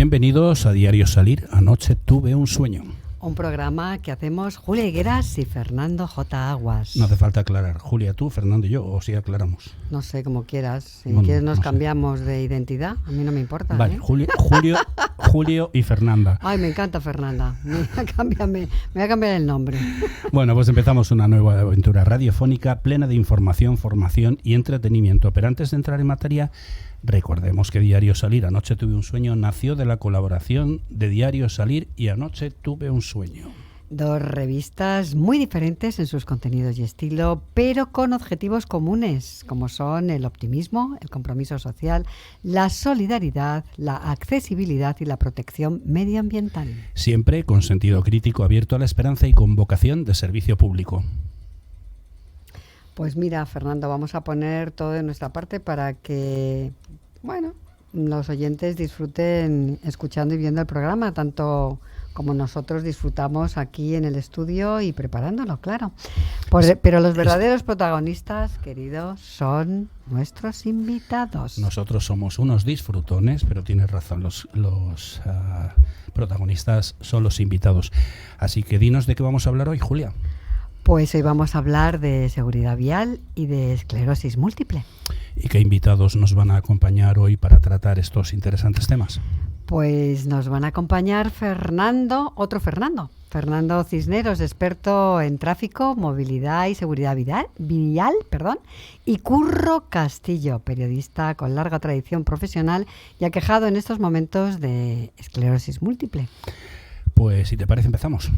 Bienvenidos a Diario Salir. Anoche tuve un sueño. Un programa que hacemos Julia Higueras y Fernando J. Aguas. No hace falta aclarar. Julia, tú, Fernando y yo, o sí aclaramos. No sé, como quieras. Si Bueno, quieres nos no cambiamos de identidad. A mí no me importa. Vale, Julio y Fernanda. Ay, me encanta Fernanda. Me voy a cambiar el nombre. Bueno, pues empezamos una nueva aventura radiofónica plena de información, formación y entretenimiento. Pero antes de entrar en materia, recordemos que Diario Salir, Anoche tuve un sueño, nació de la colaboración de Diario Salir y Anoche tuve un sueño. Dos revistas muy diferentes en sus contenidos y estilo, pero con objetivos comunes, como son el optimismo, el compromiso social, la solidaridad, la accesibilidad y la protección medioambiental. Siempre con sentido crítico, abierto a la esperanza y con vocación de servicio público. Pues mira, Fernando, vamos a poner todo de nuestra parte para que, bueno, los oyentes disfruten escuchando y viendo el programa, tanto como nosotros disfrutamos aquí en el estudio y preparándolo, claro. Pero los verdaderos protagonistas, queridos, son nuestros invitados. Nosotros somos unos disfrutones, pero tienes razón, los protagonistas son los invitados. Así que dinos de qué vamos a hablar hoy, Julia. Pues hoy vamos a hablar de seguridad vial y de esclerosis múltiple. ¿Y qué invitados nos van a acompañar hoy para tratar estos interesantes temas? Pues nos van a acompañar Fernando Cisneros, experto en tráfico, movilidad y seguridad vial, y Curro Castillo, periodista con larga tradición profesional y aquejado en estos momentos de esclerosis múltiple. Pues si te parece empezamos.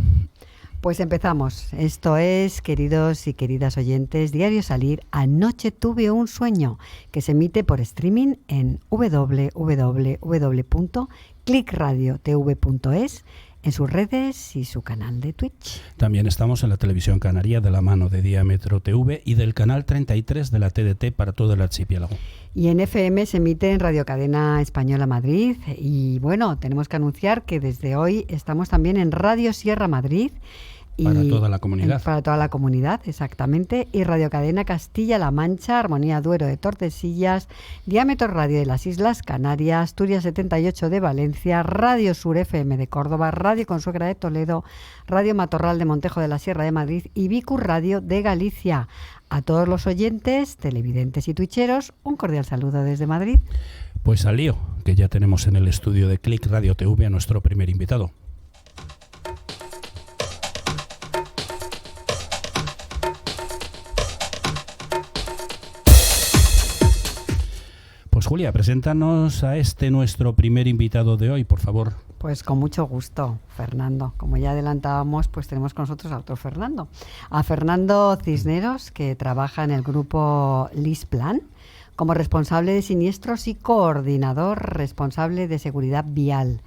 Pues empezamos. Esto es, queridos y queridas oyentes, Diario Salir, Anoche tuve un sueño, que se emite por streaming en www.clickradiotv.es, en sus redes y su canal de Twitch. También estamos en la televisión canaria de la mano de Diámetro TV y del canal 33 de la TDT para todo el archipiélago. Y en FM se emite en Radio Cadena Española Madrid. Y bueno, tenemos que anunciar que desde hoy estamos también en Radio Sierra Madrid. Para toda la comunidad. Para toda la comunidad, exactamente. Y Radio Cadena Castilla-La Mancha, Armonía Duero de Tordesillas, Diámetro Radio de las Islas Canarias, Asturias 78 de Valencia, Radio Sur FM de Córdoba, Radio Consuegra de Toledo, Radio Matorral de Montejo de la Sierra de Madrid y Vicus Radio de Galicia. A todos los oyentes, televidentes y tuicheros, un cordial saludo desde Madrid. Pues al lío, que ya tenemos en el estudio de Click Radio TV a nuestro primer invitado. Pues Julia, preséntanos a nuestro primer invitado de hoy, por favor. Pues con mucho gusto, Fernando. Como ya adelantábamos, pues tenemos con nosotros a otro Fernando. A Fernando Cisneros, que trabaja en el grupo LISPLAN como responsable de siniestros y coordinador responsable de seguridad vial.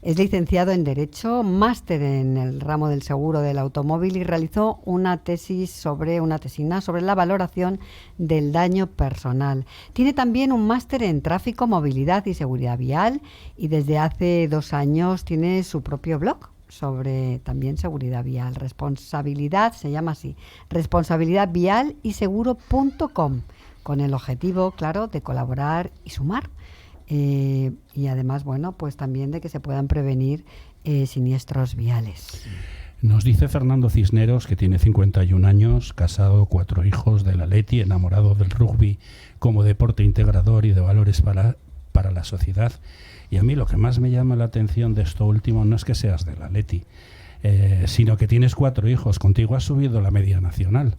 Es licenciado en Derecho, máster en el ramo del seguro del automóvil y realizó una tesina sobre la valoración del daño personal. Tiene también un máster en Tráfico, Movilidad y Seguridad Vial y desde hace 2 años tiene su propio blog sobre también seguridad vial. Responsabilidad, se llama así, responsabilidadvialyseguro.com, con el objetivo, claro, de colaborar y sumar. Y además, bueno, pues también de que se puedan prevenir siniestros viales. Nos dice Fernando Cisneros que tiene 51 años, casado, 4 hijos, del Atleti, enamorado del rugby como deporte integrador y de valores para la sociedad. Y a mí lo que más me llama la atención de esto último no es que seas del Atleti, sino que tienes 4 hijos. Contigo has subido la media nacional.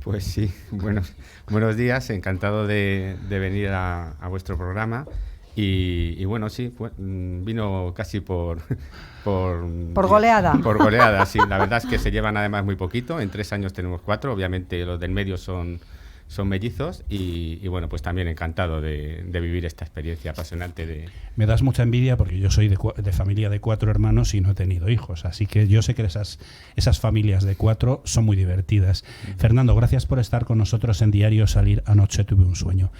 Pues sí, buenos días, encantado de venir a vuestro programa. Y bueno, sí, vino casi por goleada. Por goleada, sí. La verdad es que se llevan además muy poquito. En 3 años tenemos 4. Obviamente los del medio son mellizos. Y bueno, pues también encantado de vivir esta experiencia apasionante. Me das mucha envidia porque yo soy de familia de 4 hermanos y no he tenido hijos. Así que yo sé que esas familias de 4 son muy divertidas. Fernando, gracias por estar con nosotros en Diario Salir, Anoche tuve un sueño.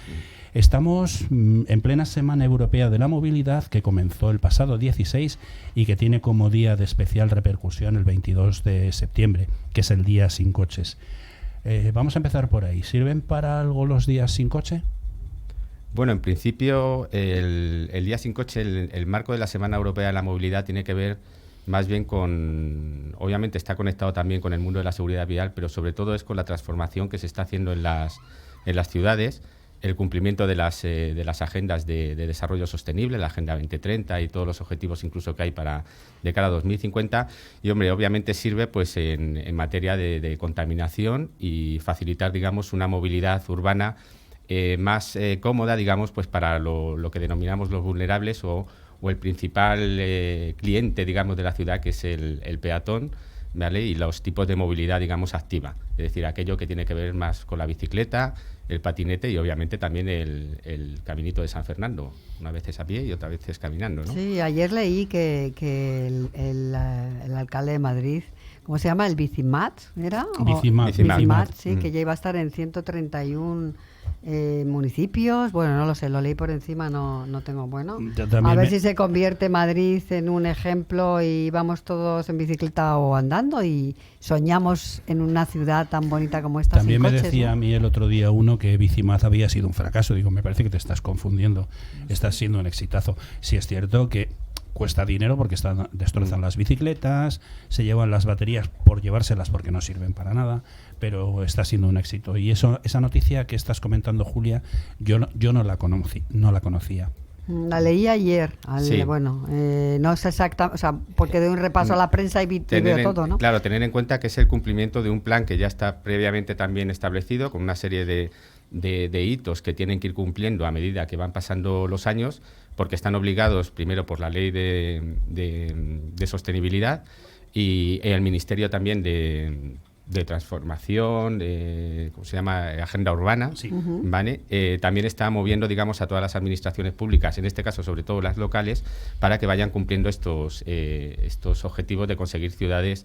Estamos en plena Semana Europea de la Movilidad, que comenzó el pasado 16 y que tiene como día de especial repercusión el 22 de septiembre, que es el Día Sin Coches. Vamos a empezar por ahí. ¿Sirven para algo los días sin coche? Bueno, en principio, el Día Sin Coche, el marco de la Semana Europea de la Movilidad tiene que ver más bien con, obviamente está conectado también con el mundo de la seguridad vial, pero sobre todo es con la transformación que se está haciendo en las ciudades, el cumplimiento de las agendas de desarrollo sostenible, la Agenda 2030 y todos los objetivos incluso que hay de cara a 2050. Y, hombre, obviamente sirve pues en materia de contaminación y facilitar, digamos, una movilidad urbana más cómoda, digamos, pues para lo que denominamos los vulnerables o el principal cliente, digamos, de la ciudad, que es el peatón, ¿vale? Y los tipos de movilidad, digamos, activa. Es decir, aquello que tiene que ver más con la bicicleta, el patinete y obviamente también el caminito de San Fernando. Una vez es a pie y otra vez es caminando, ¿no? Sí, ayer leí que el alcalde de Madrid, ¿cómo se llama? ¿El Bicimat? ¿Era? Bicimat, sí, que ya iba a estar en 131 municipios. Bueno, no lo sé, lo leí por encima, no tengo. Bueno, a ver si se convierte Madrid en un ejemplo y vamos todos en bicicleta o andando y soñamos en una ciudad tan bonita como esta. También sin me coches, decía ¿no? a mí el otro día uno que Bicimat había sido un fracaso. Digo, me parece que te estás confundiendo. Estás siendo un exitazo. Sí, es cierto que cuesta dinero porque destrozan las bicicletas, se llevan las baterías por llevárselas porque no sirven para nada, pero está siendo un éxito. Y esa noticia que estás comentando, Julia, yo no la conocía. La leí ayer, Sí. Bueno, no sé exactamente, o sea, porque doy un repaso a la prensa y veo todo, ¿no? Claro, tener en cuenta que es el cumplimiento de un plan que ya está previamente también establecido, con una serie de hitos que tienen que ir cumpliendo a medida que van pasando los años, porque están obligados primero por la ley de sostenibilidad y el Ministerio también de transformación, ¿cómo se llama? Agenda urbana, Sí. ¿vale? También está moviendo, digamos, a todas las administraciones públicas, en este caso sobre todo las locales, para que vayan cumpliendo estos objetivos de conseguir ciudades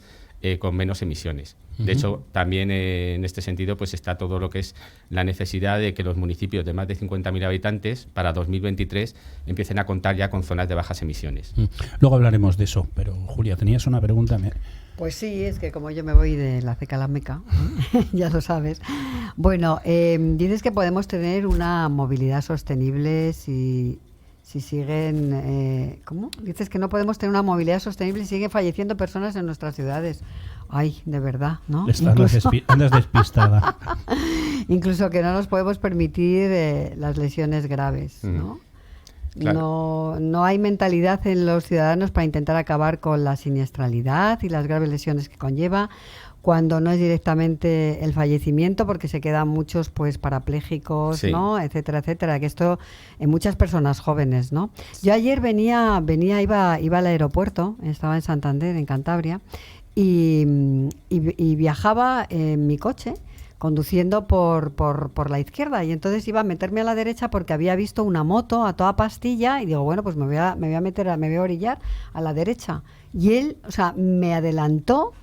con menos emisiones. De hecho, también en este sentido pues está todo lo que es la necesidad de que los municipios de más de 50.000 habitantes para 2023 empiecen a contar ya con zonas de bajas emisiones. Luego hablaremos de eso, pero Julia, tenías una pregunta. Pues sí, es que como yo me voy de la ceca a la meca, ya lo sabes. Bueno, dices que podemos tener una movilidad sostenible si siguen... ¿Cómo? Dices que no podemos tener una movilidad sostenible si siguen falleciendo personas en nuestras ciudades. Ay, de verdad, ¿no? Andas despistada. Incluso que no nos podemos permitir las lesiones graves, ¿no? Claro. No hay mentalidad en los ciudadanos para intentar acabar con la siniestralidad y las graves lesiones que conlleva, cuando no es directamente el fallecimiento, porque se quedan muchos pues parapléjicos, sí, ¿no? Etcétera, etcétera, que esto en muchas personas jóvenes, ¿no? Yo ayer iba al aeropuerto, estaba en Santander, en Cantabria, y viajaba en mi coche conduciendo por la izquierda, y entonces iba a meterme a la derecha porque había visto una moto a toda pastilla y digo, bueno, pues me voy a orillar a la derecha, y él, o sea, me adelantó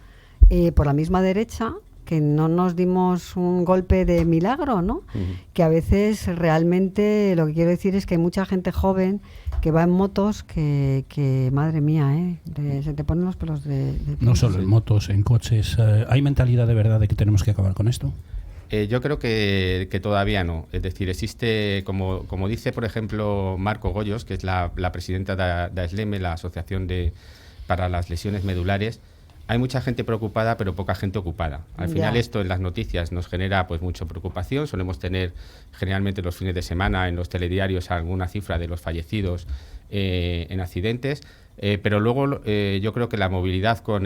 por la misma derecha, que no nos dimos un golpe de milagro, ¿no? Que a veces realmente lo que quiero decir es que hay mucha gente joven que va en motos que madre mía, se te ponen los pelos de no solo en motos, en coches. ¿Hay mentalidad de verdad de que tenemos que acabar con esto? Yo creo que todavía no. Es decir, existe, como dice, por ejemplo, Marco Goyos, que es la presidenta de ASLEME, la Asociación para las Lesiones Medulares. Hay mucha gente preocupada, pero poca gente ocupada. Al final esto en las noticias nos genera pues mucha preocupación. Solemos tener generalmente los fines de semana en los telediarios alguna cifra de los fallecidos en accidentes, pero luego yo creo que la movilidad con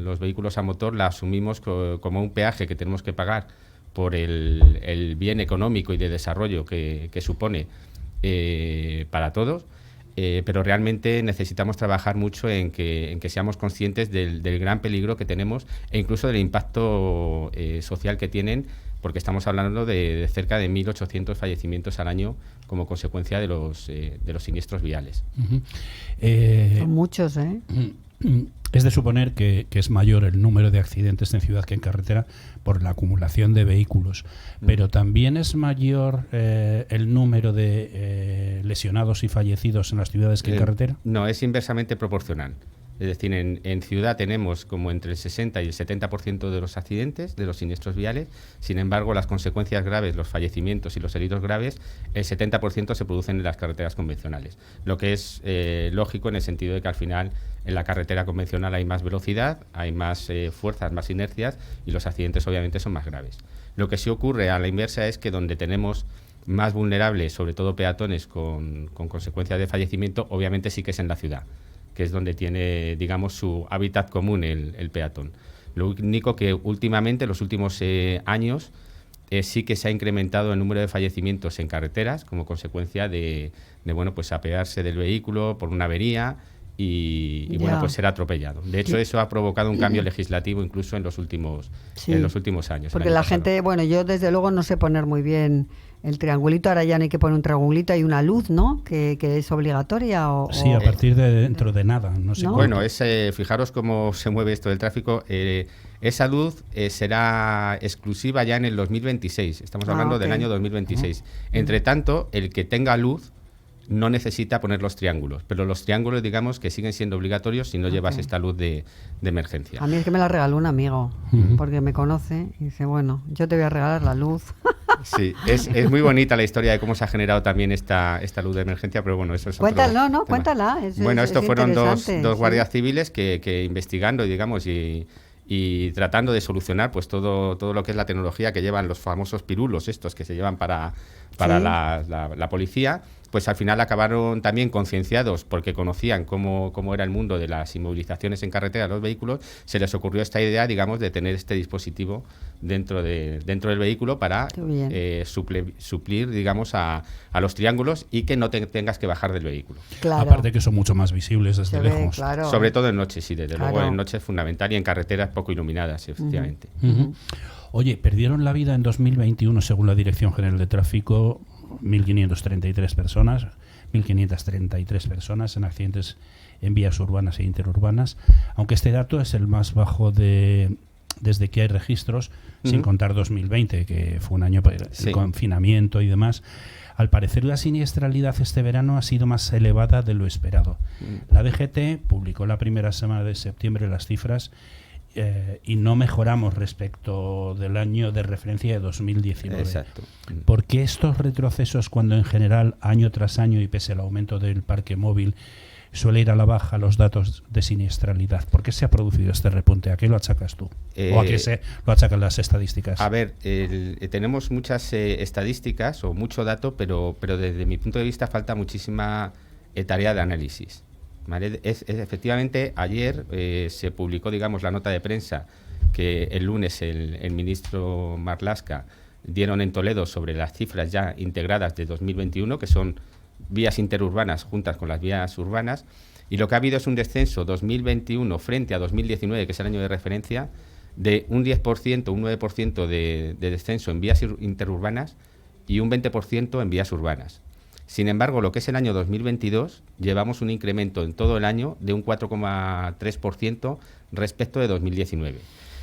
los vehículos a motor la asumimos como un peaje que tenemos que pagar por el bien económico y de desarrollo que supone para todos. Pero realmente necesitamos trabajar mucho en que seamos conscientes del gran peligro que tenemos e incluso del impacto social que tienen, porque estamos hablando de cerca de 1.800 fallecimientos al año como consecuencia de los siniestros viales. Son muchos, ¿eh? Es de suponer que es mayor el número de accidentes en ciudad que en carretera por la acumulación de vehículos, pero también es mayor el número de lesionados y fallecidos en las ciudades que en carretera. No, es inversamente proporcional. Es decir, en ciudad tenemos como entre el 60 y el 70% de los accidentes, de los siniestros viales. Sin embargo, las consecuencias graves, los fallecimientos y los heridos graves, el 70% se producen en las carreteras convencionales. Lo que es lógico en el sentido de que al final en la carretera convencional hay más velocidad, hay más fuerzas, más inercias y los accidentes obviamente son más graves. Lo que sí ocurre a la inversa es que donde tenemos más vulnerables, sobre todo peatones con consecuencias de fallecimiento, obviamente sí que es en la ciudad, que es donde tiene, digamos, su hábitat común el peatón. Lo único que últimamente, los últimos años, sí que se ha incrementado el número de fallecimientos en carreteras como consecuencia de bueno, pues apearse del vehículo por una avería y bueno, pues ser atropellado. De hecho, eso ha provocado un cambio legislativo incluso en los últimos años. Porque la gente, bueno, yo desde luego no sé poner muy bien el triangulito, ahora ya no hay que poner un triangulito, hay una luz, ¿no? Que es obligatoria. Sí, a partir de dentro de nada. No sé. ¿No? Bueno, fijaros cómo se mueve esto del tráfico. Esa luz será exclusiva ya en el 2026. Estamos hablando del año 2026. Entre tanto, el que tenga luz no necesita poner los triángulos, pero los triángulos, digamos, que siguen siendo obligatorios si no llevas esta luz de emergencia. A mí es que me la regaló un amigo, porque me conoce y dice, bueno, yo te voy a regalar la luz. Sí, es muy bonita la historia de cómo se ha generado también esta luz de emergencia, pero bueno, eso es cuéntala, otro tema. Cuéntala. Bueno, esto fueron dos sí. guardias civiles que investigando, digamos, y tratando de solucionar pues todo lo que es la tecnología que llevan los famosos pirulos estos que se llevan para la policía, pues al final acabaron también concienciados porque conocían cómo era el mundo de las inmovilizaciones en carretera de los vehículos. Se les ocurrió esta idea, digamos, de tener este dispositivo dentro del vehículo para suplir, digamos, a los triángulos y que no tengas que bajar del vehículo. Claro. Aparte que son mucho más visibles desde lejos. Claro. Sobre todo en noche, sí, desde luego en noche es fundamental y en carreteras poco iluminadas, efectivamente. Oye, perdieron la vida en 2021, según la Dirección General de Tráfico, 1.533 personas en accidentes en vías urbanas e interurbanas, aunque este dato es el más bajo desde que hay registros, sin contar 2020, que fue un año para el confinamiento y demás. Al parecer la siniestralidad este verano ha sido más elevada de lo esperado. La DGT publicó la primera semana de septiembre las cifras y no mejoramos respecto del año de referencia de 2019. Exacto. ¿Por qué estos retrocesos cuando en general, año tras año y pese al aumento del parque móvil, suele ir a la baja los datos de siniestralidad? ¿Por qué se ha producido este repunte? ¿A qué lo achacas tú? ¿O a qué se lo achacan las estadísticas? A ver, tenemos muchas estadísticas o mucho dato, pero desde mi punto de vista falta muchísima tarea de análisis. ¿Vale? Efectivamente, ayer se publicó, digamos, la nota de prensa que el lunes el ministro Marlaska dieron en Toledo sobre las cifras ya integradas de 2021, que son vías interurbanas juntas con las vías urbanas, y lo que ha habido es un descenso 2021 frente a 2019, que es el año de referencia, de un 10%, un 9% de descenso en vías interurbanas y un 20% en vías urbanas. Sin embargo, lo que es el año 2022, llevamos un incremento en todo el año de un 4,3% respecto de 2019.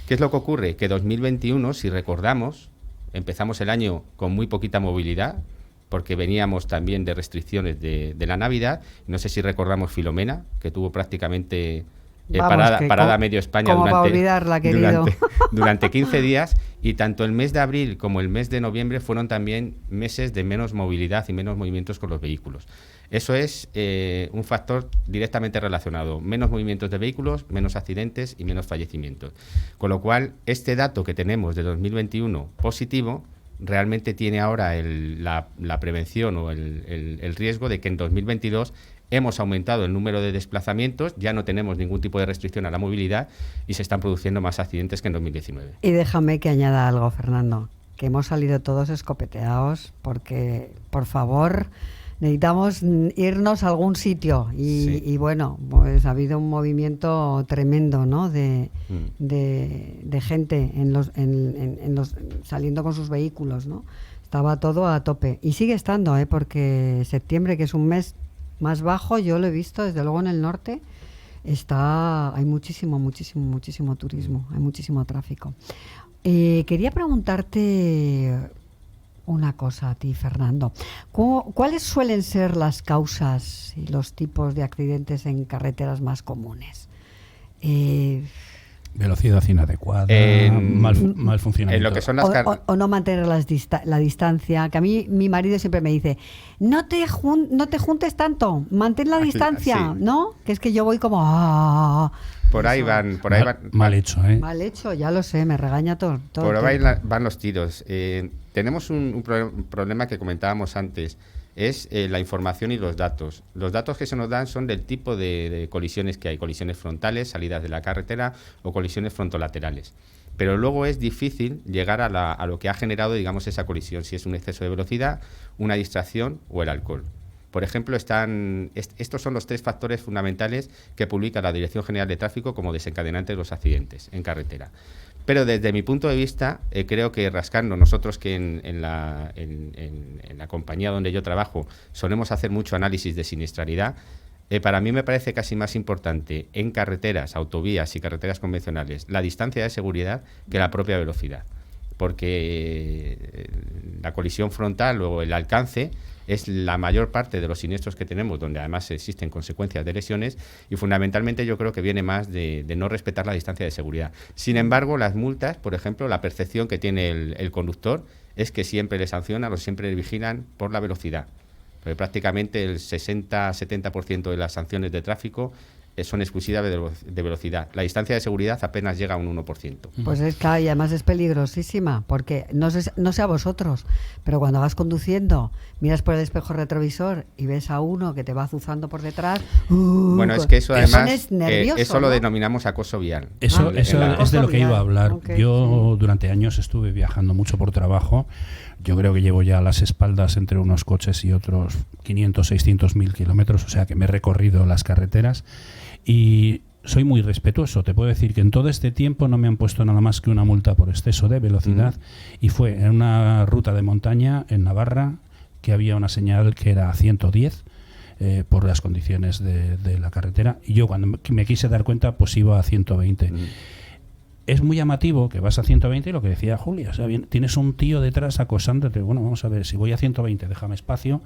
¿Qué es lo que ocurre? Que 2021, si recordamos, empezamos el año con muy poquita movilidad, porque veníamos también de restricciones de la Navidad. No sé si recordamos Filomena, que tuvo prácticamente parada medio España durante 15 días, y tanto el mes de abril como el mes de noviembre fueron también meses de menos movilidad y menos movimientos con los vehículos. Eso es un factor directamente relacionado. Menos movimientos de vehículos, menos accidentes y menos fallecimientos. Con lo cual, este dato que tenemos de 2021 positivo, realmente tiene ahora la prevención o el riesgo de que en 2022 hemos aumentado el número de desplazamientos, ya no tenemos ningún tipo de restricción a la movilidad y se están produciendo más accidentes que en 2019. Y déjame que añada algo, Fernando, que hemos salido todos escopeteados porque, por favor, necesitamos irnos a algún sitio y bueno, pues ha habido un movimiento tremendo, ¿no? de gente saliendo con sus vehículos, ¿no? Estaba todo a tope y sigue estando, porque septiembre, que es un mes más bajo, yo lo he visto desde luego en el norte, hay muchísimo turismo, hay muchísimo tráfico. Quería preguntarte una cosa a ti, Fernando. ¿Cuáles suelen ser las causas y los tipos de accidentes en carreteras más comunes? Velocidad inadecuada, mal funcionamiento. En lo que son las o no mantener la distancia. Que a mí mi marido siempre me dice, no te juntes tanto, mantén la distancia, sí. ¿No? Que es que yo voy como... Por ahí van. Mal hecho, ¿eh? Mal hecho, ya lo sé, me regaña todo. Por ahí van los tiros. Tenemos un problema que comentábamos antes. Es la información y los datos. Los datos que se nos dan son del tipo de colisiones que hay, colisiones frontales, salidas de la carretera o colisiones frontolaterales. Pero luego es difícil llegar a lo que ha generado, digamos, esa colisión, si es un exceso de velocidad, una distracción o el alcohol. Por ejemplo, estos son los 3 factores fundamentales que publica la Dirección General de Tráfico como desencadenantes de los accidentes en carretera. Pero desde mi punto de vista, creo que rascando nosotros que en la compañía donde yo trabajo solemos hacer mucho análisis de siniestralidad, para mí me parece casi más importante en carreteras, autovías y carreteras convencionales la distancia de seguridad que la propia velocidad. Porque la colisión frontal o el alcance es la mayor parte de los siniestros que tenemos, donde además existen consecuencias de lesiones, y fundamentalmente yo creo que viene más de no respetar la distancia de seguridad. Sin embargo, las multas, por ejemplo, la percepción que tiene el conductor es que siempre le sancionan o siempre le vigilan por la velocidad. Porque prácticamente el 60-70% de las sanciones de tráfico son exclusivas de velocidad. La distancia de seguridad apenas llega a un 1%. Pues es claro, y además es peligrosísima, porque no sé a vosotros, pero cuando vas conduciendo, miras por el espejo retrovisor y ves a uno que te va azuzando por detrás. Bueno, es que eso además, es nervioso, eso lo denominamos acoso vial. Eso es de lo que iba a hablar. Okay, yo durante años estuve viajando mucho por trabajo. Yo creo que llevo ya a las espaldas entre unos coches y otros 500, 600 mil kilómetros, o sea que me he recorrido las carreteras y soy muy respetuoso. Te puedo decir que en todo este tiempo no me han puesto nada más que una multa por exceso de velocidad y fue en una ruta de montaña en Navarra que había una señal que era 110 por las condiciones de la carretera y yo cuando me quise dar cuenta pues iba a 120. Es muy llamativo que vas a 120 y lo que decía Julia, o sea, tienes un tío detrás acosándote. Bueno, vamos a ver, si voy a 120, déjame espacio,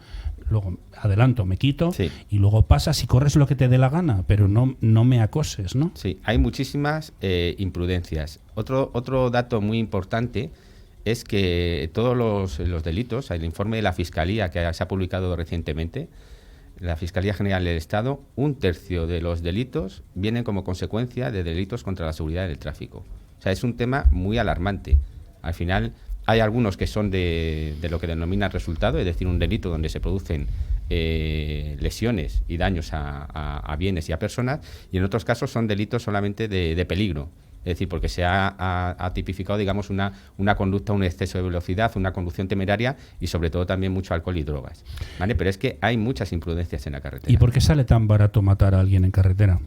luego adelanto, me quito, sí. Y luego pasas y corres lo que te dé la gana, pero no me acoses, ¿no? Sí, hay muchísimas imprudencias. Otro dato muy importante es que todos los delitos, el informe de la Fiscalía que se ha publicado recientemente, la Fiscalía General del Estado, 1/3 de los delitos vienen como consecuencia de delitos contra la seguridad del tráfico. O sea, es un tema muy alarmante. Al final, hay algunos que son de lo que denominan resultado, es decir, un delito donde se producen lesiones y daños a bienes y a personas, y en otros casos son delitos solamente de peligro. Es decir, porque se ha tipificado, digamos, una conducta, un exceso de velocidad, una conducción temeraria y sobre todo también mucho alcohol y drogas. ¿Vale? Pero es que hay muchas imprudencias en la carretera. ¿Y por qué sale tan barato matar a alguien en carretera?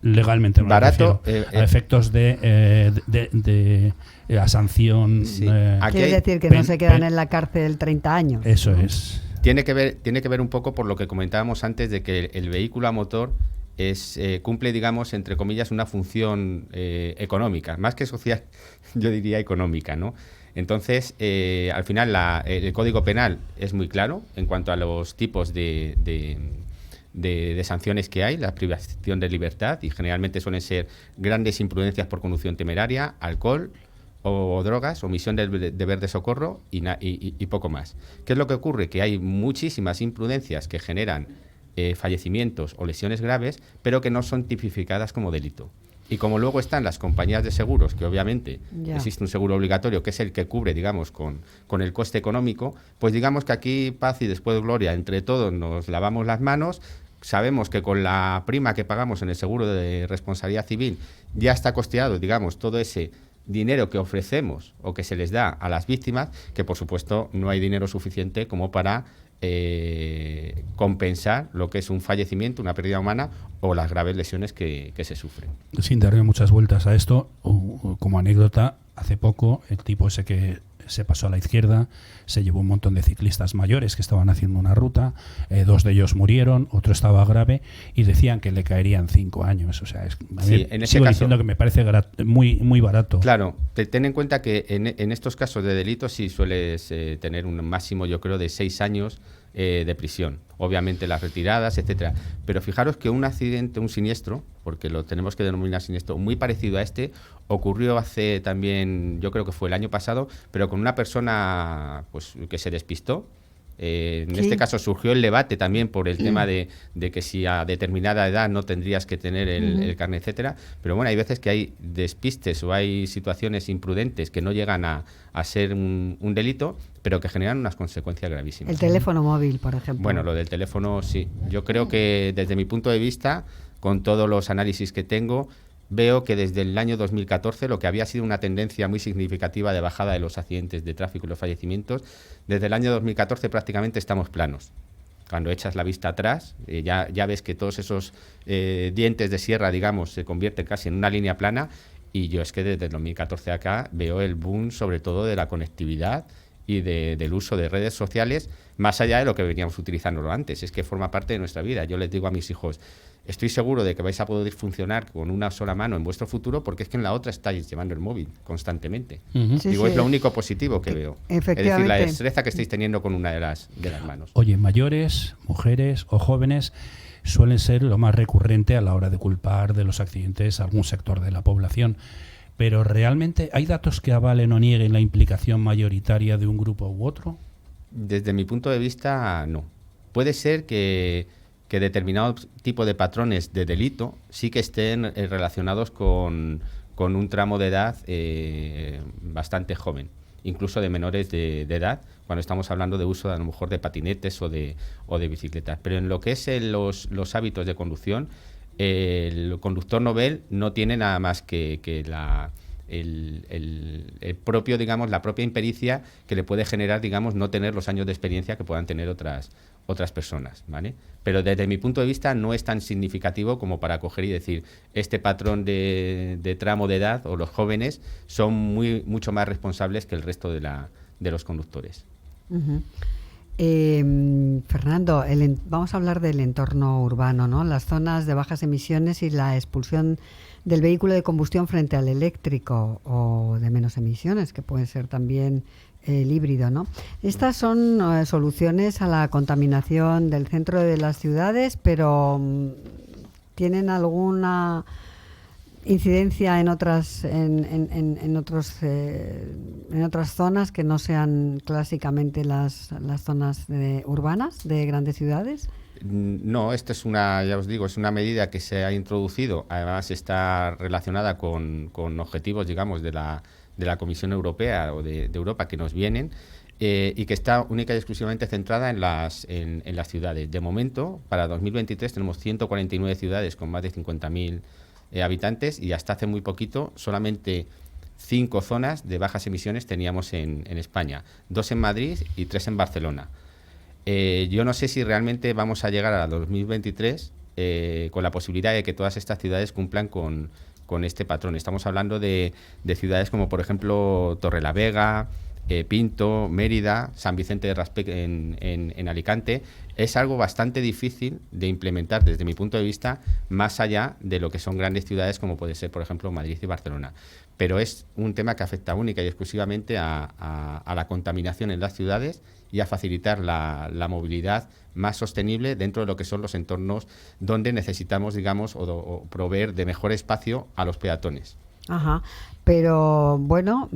Legalmente. Barato. A efectos de la sanción. Sí. Quiere decir que no se quedan en la cárcel 30 años. Eso es. Tiene que ver un poco por lo que comentábamos antes de que el vehículo a motor cumple, digamos, entre comillas, una función económica, más que social, yo diría económica, ¿no? Entonces, al final, el Código Penal es muy claro en cuanto a los tipos de sanciones que hay, la privación de libertad, y generalmente suelen ser grandes imprudencias por conducción temeraria, alcohol o drogas, omisión del deber de socorro y poco más. ¿Qué es lo que ocurre? Que hay muchísimas imprudencias que generan fallecimientos o lesiones graves, pero que no son tipificadas como delito. Y como luego están las compañías de seguros, que obviamente existe un seguro obligatorio, que es el que cubre, digamos, con el coste económico, pues digamos que aquí, paz y después gloria, entre todos nos lavamos las manos, sabemos que con la prima que pagamos en el seguro de responsabilidad civil ya está costeado, digamos, todo ese dinero que ofrecemos o que se les da a las víctimas, que por supuesto no hay dinero suficiente como para compensar lo que es un fallecimiento, una pérdida humana o las graves lesiones que se sufren. Sin darle muchas vueltas a esto, como anécdota, hace poco el tipo ese que se pasó a la izquierda se llevó un montón de ciclistas mayores que estaban haciendo una ruta, 2 de ellos murieron, otro estaba grave y decían que le caerían 5 años. O sea, en ese caso, diciendo que me parece muy, muy barato. Claro, ten en cuenta que en estos casos de delitos sí sueles tener un máximo, yo creo, de 6 años de prisión. Obviamente las retiradas, etcétera. Pero fijaros que un accidente, un siniestro, porque lo tenemos que denominar siniestro, muy parecido a este, ocurrió hace también, yo creo que fue el año pasado, pero con una persona pues que se despistó. En este caso surgió el debate también por el tema de que si a determinada edad no tendrías que tener el carnet, etcétera. Pero bueno, hay veces que hay despistes o hay situaciones imprudentes que no llegan a ser un delito, pero que generan unas consecuencias gravísimas. El teléfono móvil, por ejemplo. Bueno, lo del teléfono sí. Yo creo que desde mi punto de vista, con todos los análisis que tengo, veo que desde el año 2014, lo que había sido una tendencia muy significativa de bajada de los accidentes de tráfico y los fallecimientos, desde el año 2014 prácticamente estamos planos. Cuando echas la vista atrás, ya ves que todos esos dientes de sierra, digamos, se convierten casi en una línea plana, y yo es que desde el 2014 acá veo el boom sobre todo de la conectividad y del uso de redes sociales, más allá de lo que veníamos utilizándolo antes. Es que forma parte de nuestra vida. Yo les digo a mis hijos, estoy seguro de que vais a poder funcionar con una sola mano en vuestro futuro, porque es que en la otra estáis llevando el móvil constantemente. Sí, Digo, es lo único positivo que veo. Es decir, la destreza que estáis teniendo con una de las manos. Oye, mayores, mujeres o jóvenes suelen ser lo más recurrente a la hora de culpar de los accidentes a algún sector de la población. Pero ¿realmente hay datos que avalen o nieguen la implicación mayoritaria de un grupo u otro? Desde mi punto de vista, no. Puede ser que determinado tipo de patrones de delito sí que estén relacionados con un tramo de edad bastante joven, incluso de menores de edad, cuando estamos hablando de uso a lo mejor de patinetes o de bicicletas. Pero en lo que es los hábitos de conducción, el conductor novel no tiene nada más que el propio, digamos, la propia impericia que le puede generar, digamos, no tener los años de experiencia que puedan tener otras personas, ¿vale? Pero desde mi punto de vista no es tan significativo como para coger y decir este patrón de tramo de edad o los jóvenes son mucho más responsables que el resto de los conductores. Uh-huh. Fernando, vamos a hablar del entorno urbano, ¿no? Las zonas de bajas emisiones y la expulsión del vehículo de combustión frente al eléctrico o de menos emisiones, que puede ser también el híbrido, ¿no? Estas son soluciones a la contaminación del centro de las ciudades, pero ¿tienen alguna incidencia en otras zonas que no sean clásicamente las zonas urbanas de grandes ciudades? No, esta es ya os digo, es una medida que se ha introducido, además está relacionada con objetivos, digamos, de la Comisión Europea o de Europa que nos vienen, y que está única y exclusivamente centrada en las ciudades. De momento, para 2023 tenemos 149 ciudades con más de 50.000 habitantes, y hasta hace muy poquito solamente 5 zonas de bajas emisiones teníamos en España, 2 en Madrid y 3 en Barcelona. Yo no sé si realmente vamos a llegar a 2023 con la posibilidad de que todas estas ciudades cumplan con este patrón. Estamos hablando de ciudades como, por ejemplo, Torrelavega, Pinto, Mérida, San Vicente de Raspet en Alicante. Es algo bastante difícil de implementar desde mi punto de vista, más allá de lo que son grandes ciudades como puede ser, por ejemplo, Madrid y Barcelona. Pero es un tema que afecta única y exclusivamente a la contaminación en las ciudades y a facilitar la movilidad más sostenible dentro de lo que son los entornos donde necesitamos, digamos, o proveer de mejor espacio a los peatones. Ajá, pero bueno,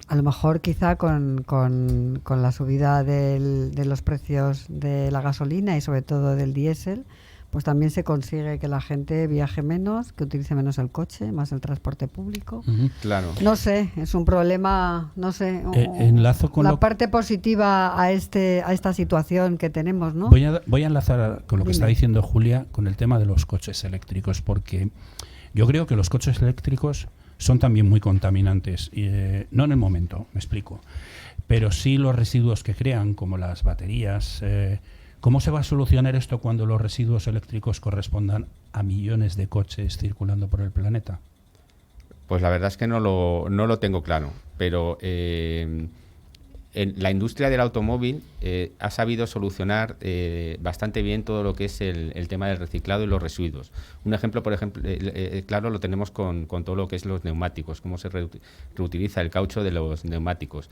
a lo mejor quizá con la subida de los precios de la gasolina y sobre todo del diésel, pues también se consigue que la gente viaje menos, que utilice menos el coche, más el transporte público. Uh-huh. Claro. No sé, es un problema, no sé, enlazo con la parte positiva a esta situación que tenemos, ¿no? Voy a enlazar con lo que Dime. está diciendo Julia con el tema de los coches eléctricos, porque yo creo que los coches eléctricos son también muy contaminantes, y, no en el momento, me explico, pero sí los residuos que crean, como las baterías. ¿Cómo se va a solucionar esto cuando los residuos eléctricos correspondan a millones de coches circulando por el planeta? Pues la verdad es que no lo tengo claro, pero la industria del automóvil ha sabido solucionar bastante bien todo lo que es el tema del reciclado y los residuos. Un ejemplo, por ejemplo, claro, lo tenemos con todo lo que es los neumáticos, cómo se reutiliza el caucho de los neumáticos.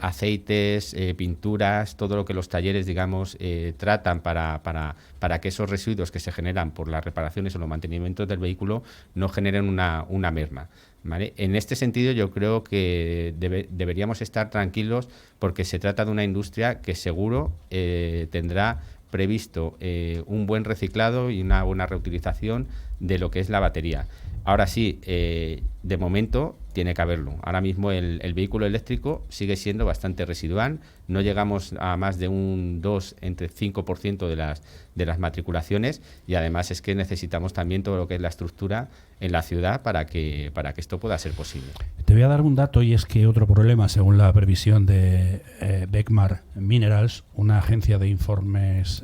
Aceites, pinturas, todo lo que los talleres, digamos, tratan para que esos residuos que se generan por las reparaciones o los mantenimientos del vehículo no generen una merma. ¿Vale? En este sentido yo creo que deberíamos estar tranquilos porque se trata de una industria que seguro tendrá previsto un buen reciclado y una buena reutilización de lo que es la batería. Ahora sí, de momento tiene que haberlo. Ahora mismo el vehículo eléctrico sigue siendo bastante residual, no llegamos a más de un 2, entre 5% de las matriculaciones, y además es que necesitamos también todo lo que es la estructura en la ciudad para que esto pueda ser posible. Te voy a dar un dato, y es que otro problema, según la previsión de Beckmar Minerals, una agencia de informes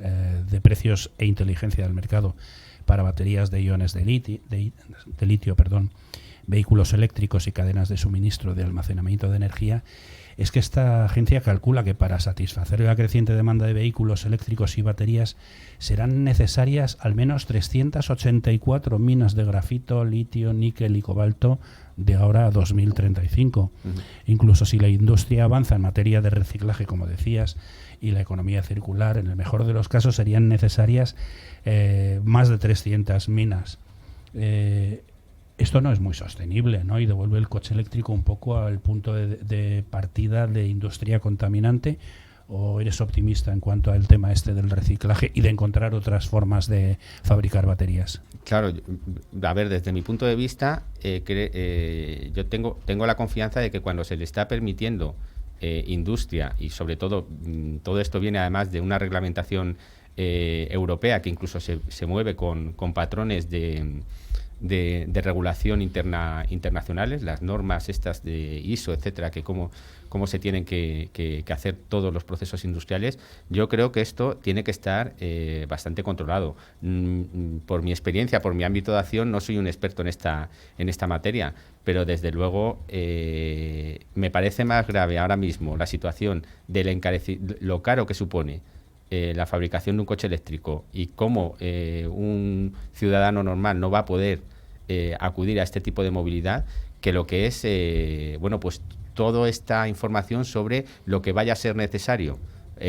de precios e inteligencia del mercado para baterías de iones de litio, vehículos eléctricos y cadenas de suministro de almacenamiento de energía, es que esta agencia calcula que para satisfacer la creciente demanda de vehículos eléctricos y baterías serán necesarias al menos 384 minas de grafito, litio, níquel y cobalto de ahora a 2035. Incluso si la industria avanza en materia de reciclaje, como decías, y la economía circular, en el mejor de los casos serían necesarias más de 300 minas. Esto no es muy sostenible, ¿no? Y devuelve el coche eléctrico un poco al punto de partida de industria contaminante. ¿O eres optimista en cuanto al tema este del reciclaje y de encontrar otras formas de fabricar baterías? Claro, a ver, desde mi punto de vista, yo tengo la confianza de que cuando se le está permitiendo industria, y sobre todo todo esto viene además de una reglamentación europea que incluso se mueve con patrones de regulación internacionales, las normas estas de ISO, etcétera, que cómo se tienen que hacer todos los procesos industriales. Yo creo que esto tiene que estar bastante controlado. Por mi experiencia, por mi ámbito de acción, no soy un experto en esta materia, pero desde luego me parece más grave ahora mismo la situación de lo caro que supone la fabricación de un coche eléctrico y cómo un ciudadano normal no va a poder acudir a este tipo de movilidad, que lo que es pues toda esta información sobre lo que vaya a ser necesario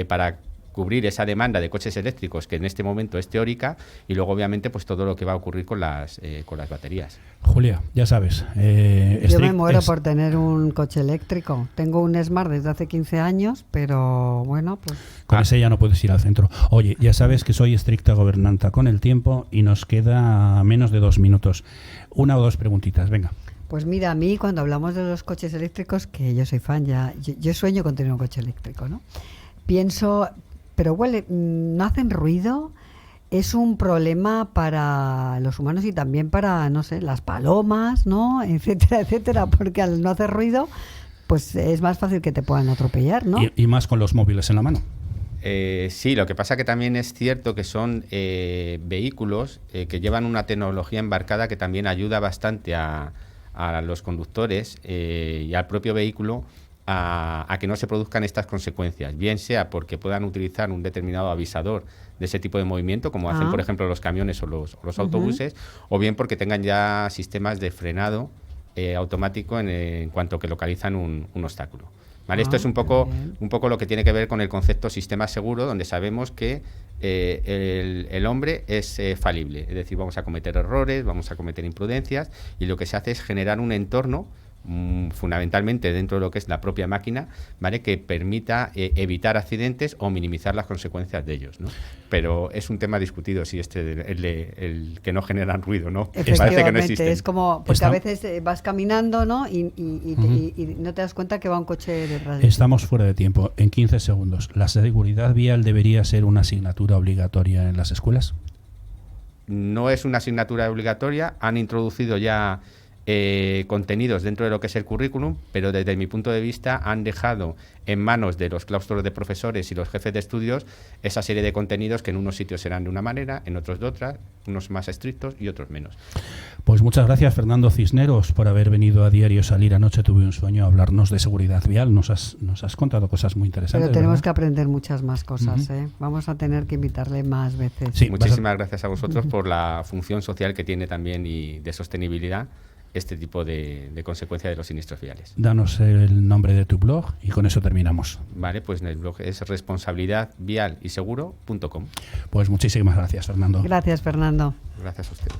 para cubrir esa demanda de coches eléctricos, que en este momento es teórica, y luego obviamente pues todo lo que va a ocurrir con las baterías. Julia, ya sabes, yo me muero por tener un coche eléctrico. Tengo un Smart desde hace 15 años, pero bueno, pues con ese ya no puedes ir al centro. Oye, ya sabes que soy estricta gobernanta con el tiempo y nos queda menos de 2 minutos. Una o dos preguntitas, venga. Pues mira, a mí cuando hablamos de los coches eléctricos, que yo soy fan, yo sueño con tener un coche eléctrico, ¿no? Pienso, pero huele, no hacen ruido, es un problema para los humanos y también para, no sé, las palomas, ¿no? Etcétera, etcétera, porque al no hacer ruido, pues es más fácil que te puedan atropellar, ¿no? Y más con los móviles en la mano. Sí, lo que pasa que también es cierto que son vehículos que llevan una tecnología embarcada que también ayuda bastante a los conductores y al propio vehículo a que no se produzcan estas consecuencias, bien sea porque puedan utilizar un determinado avisador de ese tipo de movimiento, como hacen por ejemplo los camiones o los autobuses, o bien porque tengan ya sistemas de frenado automático en cuanto que localizan un obstáculo. ¿Vale? Esto es un poco lo que tiene que ver con el concepto sistema seguro, donde sabemos que el hombre es falible, es decir, vamos a cometer errores, vamos a cometer imprudencias, y lo que se hace es generar un entorno fundamentalmente dentro de lo que es la propia máquina, ¿vale?, que permita evitar accidentes o minimizar las consecuencias de ellos, ¿no? Pero es un tema discutido si el que no generan ruido, ¿no? Parece que no existe. Es como, porque a veces vas caminando, ¿no? Y no te das cuenta que va un coche detrás de ti. Estamos fuera de tiempo. En 15 segundos. ¿La seguridad vial debería ser una asignatura obligatoria en las escuelas? No es una asignatura obligatoria. Han introducido ya contenidos dentro de lo que es el currículum, pero desde mi punto de vista han dejado en manos de los claustros de profesores y los jefes de estudios esa serie de contenidos que en unos sitios serán de una manera, en otros de otra, unos más estrictos y otros menos. Pues muchas gracias, Fernando Cisneros, por haber venido a Diario Salir. Anoche tuve un sueño a hablarnos de seguridad vial. Nos has contado cosas muy interesantes. Pero tenemos ¿verdad? que aprender muchas más cosas. Vamos a tener que invitarle más veces. Sí, muchísimas gracias a vosotros por la función social que tiene también y de sostenibilidad este tipo de consecuencia de los siniestros viales. Danos el nombre de tu blog y con eso terminamos. Vale, pues el blog es responsabilidadvialyseguro.com. Pues muchísimas gracias, Fernando. Gracias, Fernando. Gracias a ustedes.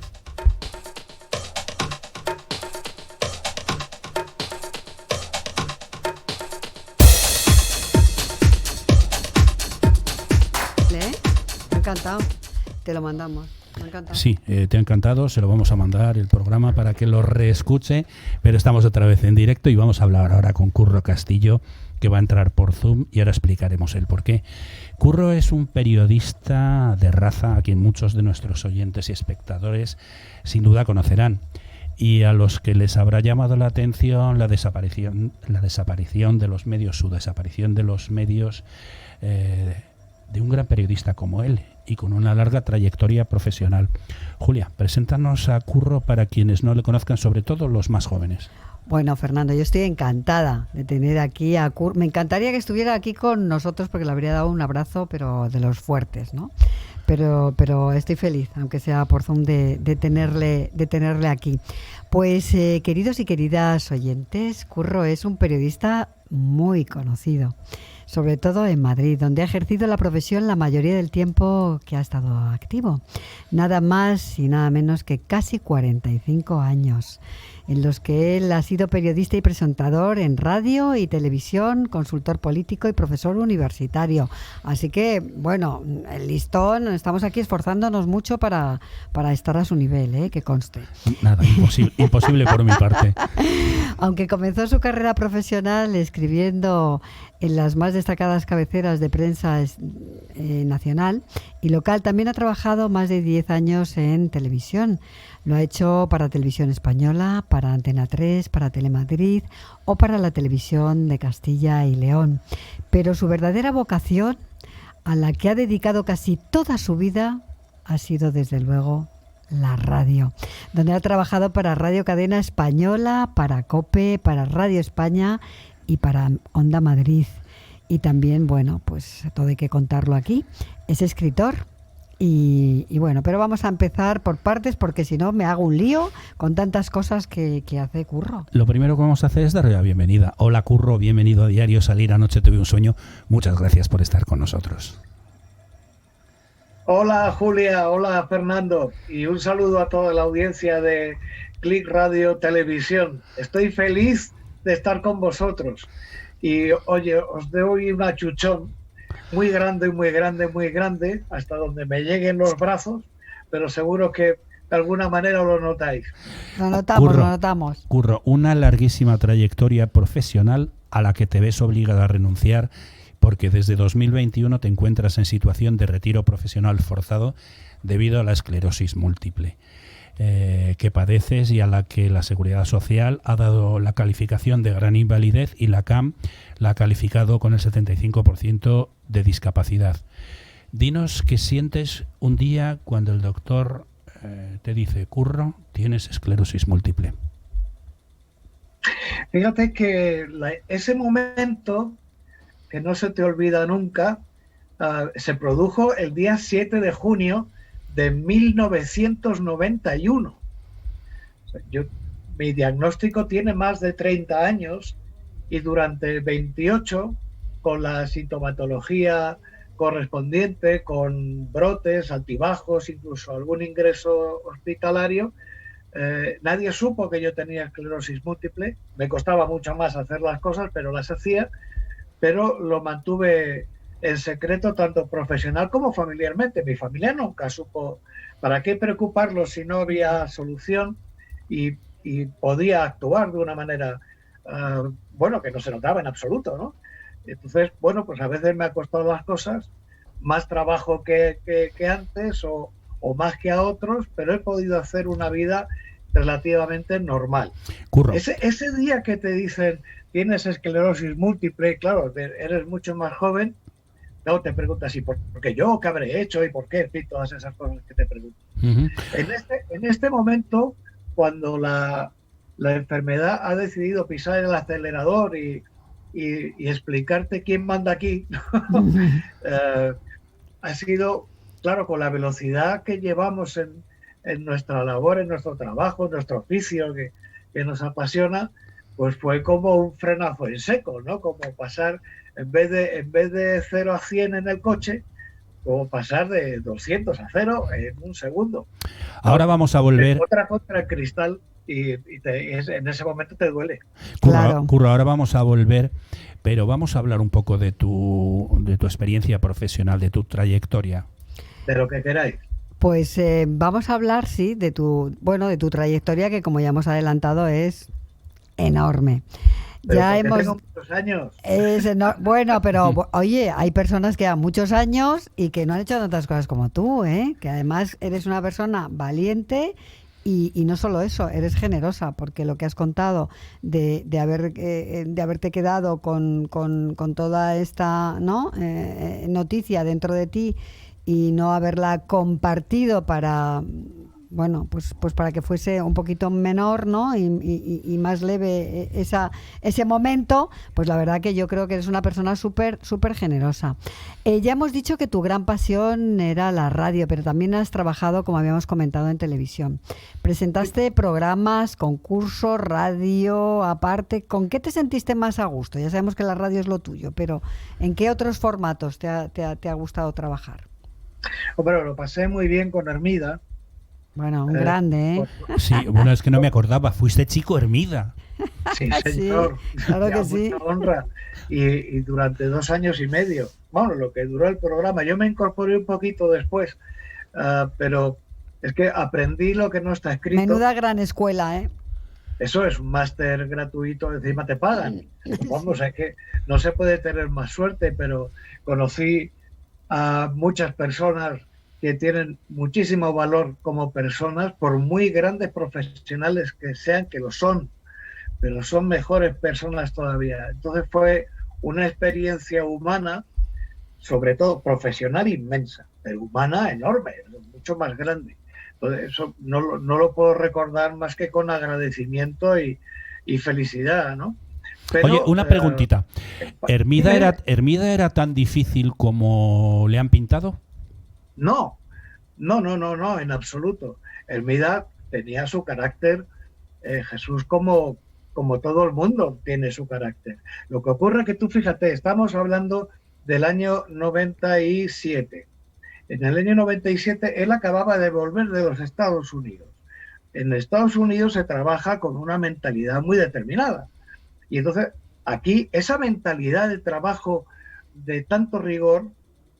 Me ha encantado. Te lo mandamos. Me ha encantado. Sí, te ha encantado, se lo vamos a mandar el programa para que lo reescuche, pero estamos otra vez en directo y vamos a hablar ahora con Curro Castillo, que va a entrar por Zoom y ahora explicaremos el porqué. Curro es un periodista de raza a quien muchos de nuestros oyentes y espectadores sin duda conocerán, y a los que les habrá llamado la atención la desaparición de los medios, su desaparición de los medios de un gran periodista como él y con una larga trayectoria profesional. Julia, preséntanos a Curro para quienes no le conozcan, sobre todo los más jóvenes. Bueno, Fernando, yo estoy encantada de tener aquí a Curro. Me encantaría que estuviera aquí con nosotros porque le habría dado un abrazo, pero de los fuertes, ¿no? Pero estoy feliz, aunque sea por Zoom, de tenerle aquí. Pues, queridos y queridas oyentes, Curro es un periodista muy conocido, sobre todo en Madrid, donde ha ejercido la profesión la mayoría del tiempo que ha estado activo. Nada más y nada menos que casi 45 años, en los que él ha sido periodista y presentador en radio y televisión, consultor político y profesor universitario. Así que, bueno, el listón, estamos aquí esforzándonos mucho para estar a su nivel, que conste. Nada, imposible por mi parte. Aunque comenzó su carrera profesional escribiendo en las más destacadas cabeceras de prensa nacional y local, también ha trabajado más de 10 años en televisión. Lo ha hecho para Televisión Española, para Antena 3, para Telemadrid o para la televisión de Castilla y León. Pero su verdadera vocación, a la que ha dedicado casi toda su vida, ha sido desde luego la radio, donde ha trabajado para Radio Cadena Española, para COPE, para Radio España y para Onda Madrid. Y también, bueno, pues todo hay que contarlo aquí. Es escritor y bueno, pero vamos a empezar por partes porque si no me hago un lío con tantas cosas que hace Curro. Lo primero que vamos a hacer es darle la bienvenida. Hola, Curro, bienvenido a Diario Salir. Anoche tuve un sueño. Muchas gracias por estar con nosotros. Hola Julia, hola Fernando y un saludo a toda la audiencia de Click Radio Televisión. Estoy feliz de estar con vosotros y oye, os doy un achuchón muy grande, muy grande, muy grande, hasta donde me lleguen los brazos, pero seguro que de alguna manera lo notáis. Lo notamos. Curro, una larguísima trayectoria profesional a la que te ves obligado a renunciar porque desde 2021 te encuentras en situación de retiro profesional forzado debido a la esclerosis múltiple que padeces y a la que la Seguridad Social ha dado la calificación de gran invalidez y la CAM la ha calificado con el 75% de discapacidad. Dinos qué sientes un día cuando el doctor te dice, Curro, tienes esclerosis múltiple. Fíjate que ese momento que no se te olvida nunca, se produjo el día 7 de junio de 1991. Mi diagnóstico tiene más de 30 años y durante 28, con la sintomatología correspondiente, con brotes, altibajos, incluso algún ingreso hospitalario, nadie supo que yo tenía esclerosis múltiple. Me costaba mucho más hacer las cosas, pero las hacía. Pero lo mantuve en secreto tanto profesional como familiarmente. Mi familia nunca supo para qué preocuparlo si no había solución y podía actuar de una manera, que no se notaba en absoluto, ¿no? Entonces, bueno, pues a veces me ha costado las cosas, más trabajo que antes o más que a otros, pero he podido hacer una vida relativamente normal. Curro. Ese día que te dicen tienes esclerosis múltiple, claro, eres mucho más joven, luego te preguntas, ¿y por qué yo? ¿Qué habré hecho? ¿Y por qué? En fin, todas esas cosas que te preguntan. Uh-huh. En este momento, cuando la enfermedad ha decidido pisar el acelerador y explicarte quién manda aquí, ha sido, claro, con la velocidad que llevamos en nuestra labor, en nuestro trabajo, en nuestro oficio que nos apasiona, pues fue como un frenazo en seco, ¿no? Como pasar, en vez de 0 a 100 en el coche, como pasar de 200 a 0 en un segundo. Ahora vamos a volver. Otra contra el cristal y en ese momento te duele. Curro, ahora vamos a volver, pero vamos a hablar un poco de tu experiencia profesional, de tu trayectoria. De lo que queráis. Pues vamos a hablar, sí, de tu trayectoria, que como ya hemos adelantado es enorme. Pero ya tengo muchos años. Bueno, pero oye, hay personas que llevan muchos años y que no han hecho tantas cosas como tú, ¿eh? Que además eres una persona valiente y no solo eso, eres generosa, porque lo que has contado de haberte quedado con toda esta, ¿no? Noticia dentro de ti y no haberla compartido para, bueno, pues para que fuese un poquito menor, ¿no? Y más leve ese momento, pues la verdad que yo creo que eres una persona súper generosa. Ya hemos dicho que tu gran pasión era la radio, pero también has trabajado, como habíamos comentado, en televisión. Presentaste programas, concursos, radio, aparte. ¿Con qué te sentiste más a gusto? Ya sabemos que la radio es lo tuyo, pero ¿en qué otros formatos te ha gustado trabajar? Bueno, lo pasé muy bien con Hermida. Bueno, un grande, ¿eh? Sí, bueno, es que no me acordaba. Fuiste Chico Hermida. Sí, señor. Sí, claro que sí. Mucha honra. Y durante 2 años y medio. Bueno, lo que duró el programa. Yo me incorporé un poquito después, pero es que aprendí lo que no está escrito. Menuda gran escuela, ¿eh? Eso es un máster gratuito, encima te pagan. Vamos, es que no se puede tener más suerte, pero conocí a muchas personas que tienen muchísimo valor como personas, por muy grandes profesionales que sean, que lo son, pero son mejores personas todavía. Entonces fue una experiencia humana, sobre todo profesional, inmensa, pero humana enorme, mucho más grande. Entonces eso no lo puedo recordar más que con agradecimiento y felicidad, ¿no? Pero, oye, una preguntita. ¿Hermida era tan difícil como le han pintado? No, en absoluto. Hermida tenía su carácter, Jesús como todo el mundo tiene su carácter. Lo que ocurre es que tú fíjate, estamos hablando del año 97. En el año 97 él acababa de volver de los Estados Unidos. En Estados Unidos se trabaja con una mentalidad muy determinada. Y entonces aquí esa mentalidad de trabajo de tanto rigor,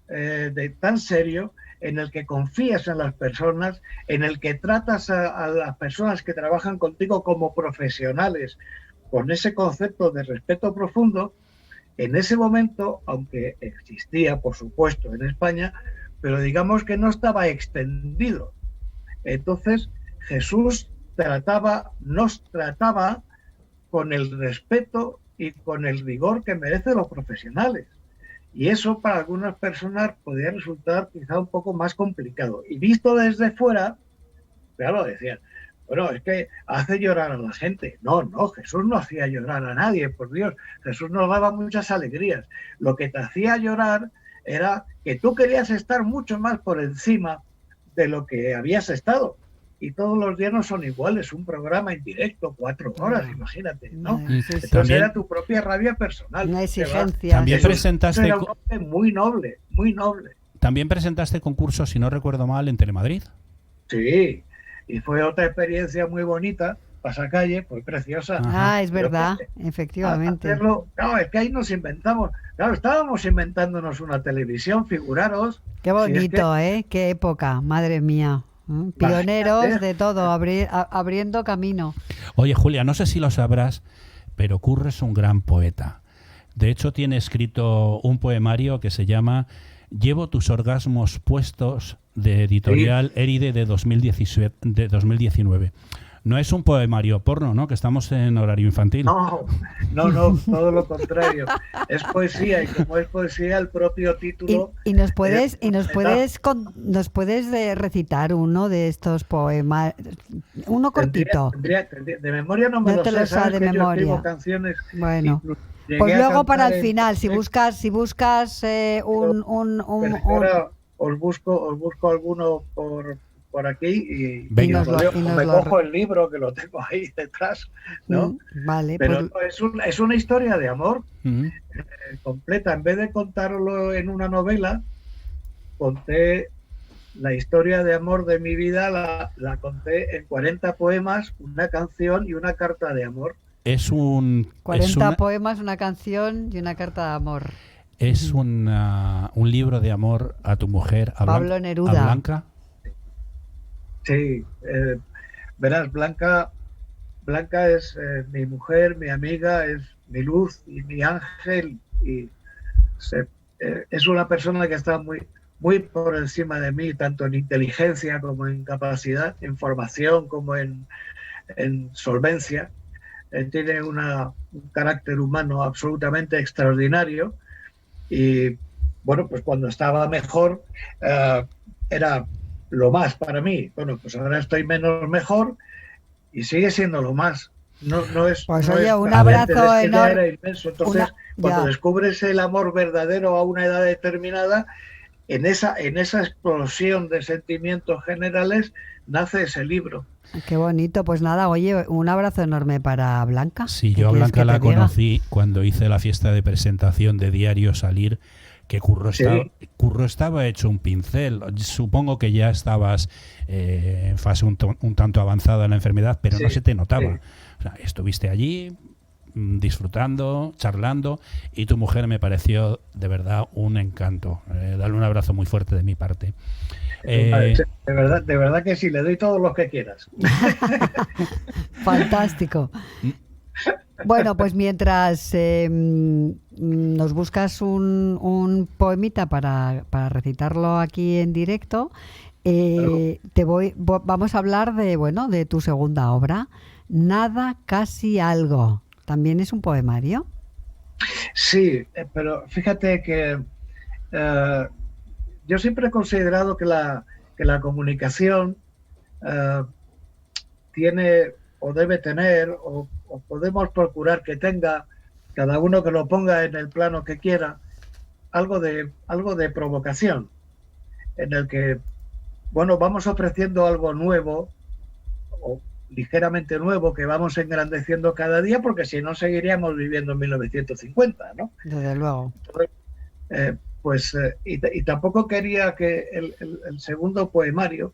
de tan serio, en el que confías en las personas, en el que tratas a las personas que trabajan contigo como profesionales, con ese concepto de respeto profundo, en ese momento, aunque existía, por supuesto, en España, pero digamos que no estaba extendido. Entonces, Jesús nos trataba con el respeto y con el rigor que merecen los profesionales. Y eso para algunas personas podría resultar quizá un poco más complicado. Y visto desde fuera, claro, decían, bueno, es que hace llorar a la gente. No, Jesús no hacía llorar a nadie, por Dios. Jesús nos daba muchas alegrías. Lo que te hacía llorar era que tú querías estar mucho más por encima de lo que habías estado. Y todos los días no son iguales. Un programa en directo, 4 horas, imagínate, ¿no? Entonces también era tu propia rabia personal. Una exigencia. También presentaste... Era un hombre muy noble, muy noble. También presentaste concursos, si no recuerdo mal, en Telemadrid. Sí, y fue otra experiencia muy bonita. Pasacalle, pues preciosa. Ah, es verdad, efectivamente. Claro, es que ahí nos inventamos. Claro, estábamos inventándonos una televisión, figuraros. Qué bonito, qué época, madre mía. Pioneros de todo, abriendo camino. Oye, Julia, no sé si lo sabrás, pero Curro es un gran poeta. De hecho, tiene escrito un poemario que se llama Llevo tus orgasmos puestos, de editorial Éride de 2019. No es un poemario porno, ¿no? Que estamos en horario infantil. No, todo lo contrario. Es poesía, y como es poesía, el propio título... ¿Y nos puedes recitar uno de estos poemas? Uno cortito. De memoria no me No lo te sé, lo sabes sabes de que yo memoria. escribo canciones... Bueno, Llegué pues a luego para cantar el final, si buscas un ahora os busco alguno por aquí y Venga. os lo leo. Me cojo el libro que lo tengo ahí detrás, ¿no? Vale, pero pues... es una historia de amor Uh-huh. completa. En vez de contarlo en una novela, conté la historia de amor de mi vida, la conté en 40 poemas, una canción y una carta de amor. 40 poemas, una canción y una carta de amor. Es un libro de amor a tu mujer, Pablo Neruda. ¿A Blanca? Sí, verás, Blanca es mi mujer, mi amiga, es mi luz y mi ángel, y es una persona que está muy por encima de mí, tanto en inteligencia como en capacidad, en formación como en solvencia. Tiene un carácter humano absolutamente extraordinario, y bueno, pues cuando estaba mejor era lo más para mí. Bueno, pues ahora estoy menos mejor y sigue siendo lo más. No es. Pues no oye, es un abrazo enorme. Era inmenso. Entonces, cuando descubres el amor verdadero a una edad determinada, en esa explosión de sentimientos generales nace ese libro. Qué bonito. Pues nada, oye, un abrazo enorme para Blanca. Sí, yo a Blanca la conocí cuando hice la fiesta de presentación de Diario Salir, que Curro estaba hecho un pincel. Supongo que ya estabas en fase un tanto avanzada en la enfermedad, pero no se te notaba. Sí. O sea, estuviste allí disfrutando, charlando, y tu mujer me pareció de verdad un encanto. Dale un abrazo muy fuerte de mi parte. De verdad que sí, le doy todos los que quieras. Fantástico. Bueno, pues mientras nos buscas un poemita para recitarlo aquí en directo, vamos a hablar de tu segunda obra, Nada, casi algo. ¿También es un poemario? Sí, pero fíjate que yo siempre he considerado que la comunicación tiene o debe tener o podemos procurar que tenga, cada uno que lo ponga en el plano que quiera, algo de provocación, en el que, bueno, vamos ofreciendo algo nuevo o ligeramente nuevo que vamos engrandeciendo cada día, porque si no seguiríamos viviendo en 1950, ¿no? Desde luego. Entonces, y tampoco quería que el segundo poemario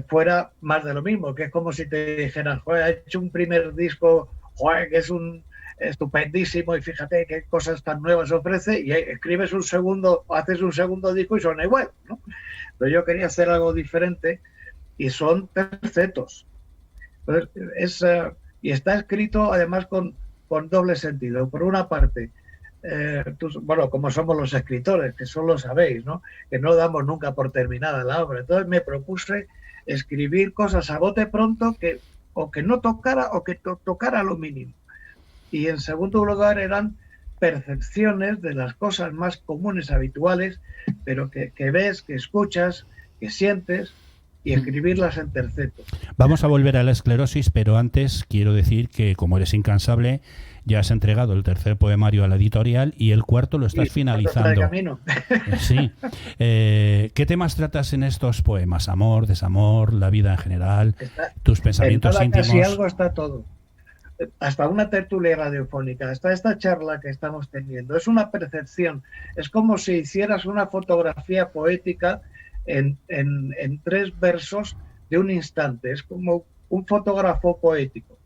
fuera más de lo mismo, que es como si te dijeran, joder, ha hecho un primer disco, joder, que es un estupendísimo, y fíjate qué cosas tan nuevas ofrece, y escribes haces un segundo disco y suena igual, ¿no? Pero yo quería hacer algo diferente, y son tercetos. Entonces, y está escrito además con doble sentido. Por una parte, bueno, como somos los escritores, que solo sabéis, ¿no? Que no damos nunca por terminada la obra. Entonces me propuse escribir cosas a bote pronto que no tocara o que tocara lo mínimo. Y en segundo lugar eran percepciones de las cosas más comunes, habituales, pero que ves, que escuchas, que sientes, y escribirlas en terceto. Vamos a volver a la esclerosis, pero antes quiero decir que, como eres incansable, ya has entregado el tercer poemario a la editorial y el cuarto lo estás finalizando. Está de camino. Sí. ¿Qué temas tratas en estos poemas? Amor, desamor, la vida en general, tus pensamientos íntimos. Casi algo está todo. Hasta una tertulia radiofónica, hasta esta charla que estamos teniendo. Es una percepción. Es como si hicieras una fotografía poética en 3 versos de un instante. Es como un fotógrafo poético.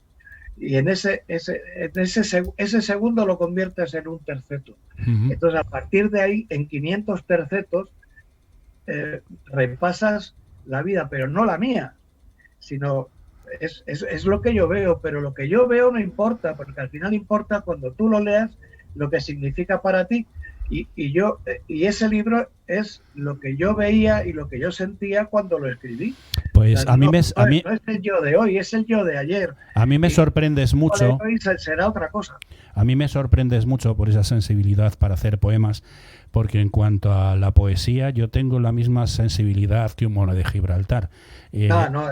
Y en ese segundo lo conviertes en un terceto. Uh-huh. Entonces, a partir de ahí, en 500 tercetos, repasas la vida, pero no la mía, sino es lo que yo veo, pero lo que yo veo no importa, porque al final importa cuando tú lo leas lo que significa para ti. Y ese libro es lo que yo veía y lo que yo sentía cuando lo escribí. Pues a mí no, me... no, no es el yo de hoy, es el yo de ayer. A mí me sorprendes mucho. Hoy será otra cosa. A mí me sorprendes mucho por esa sensibilidad para hacer poemas, porque en cuanto a la poesía, yo tengo la misma sensibilidad que un mono de Gibraltar. No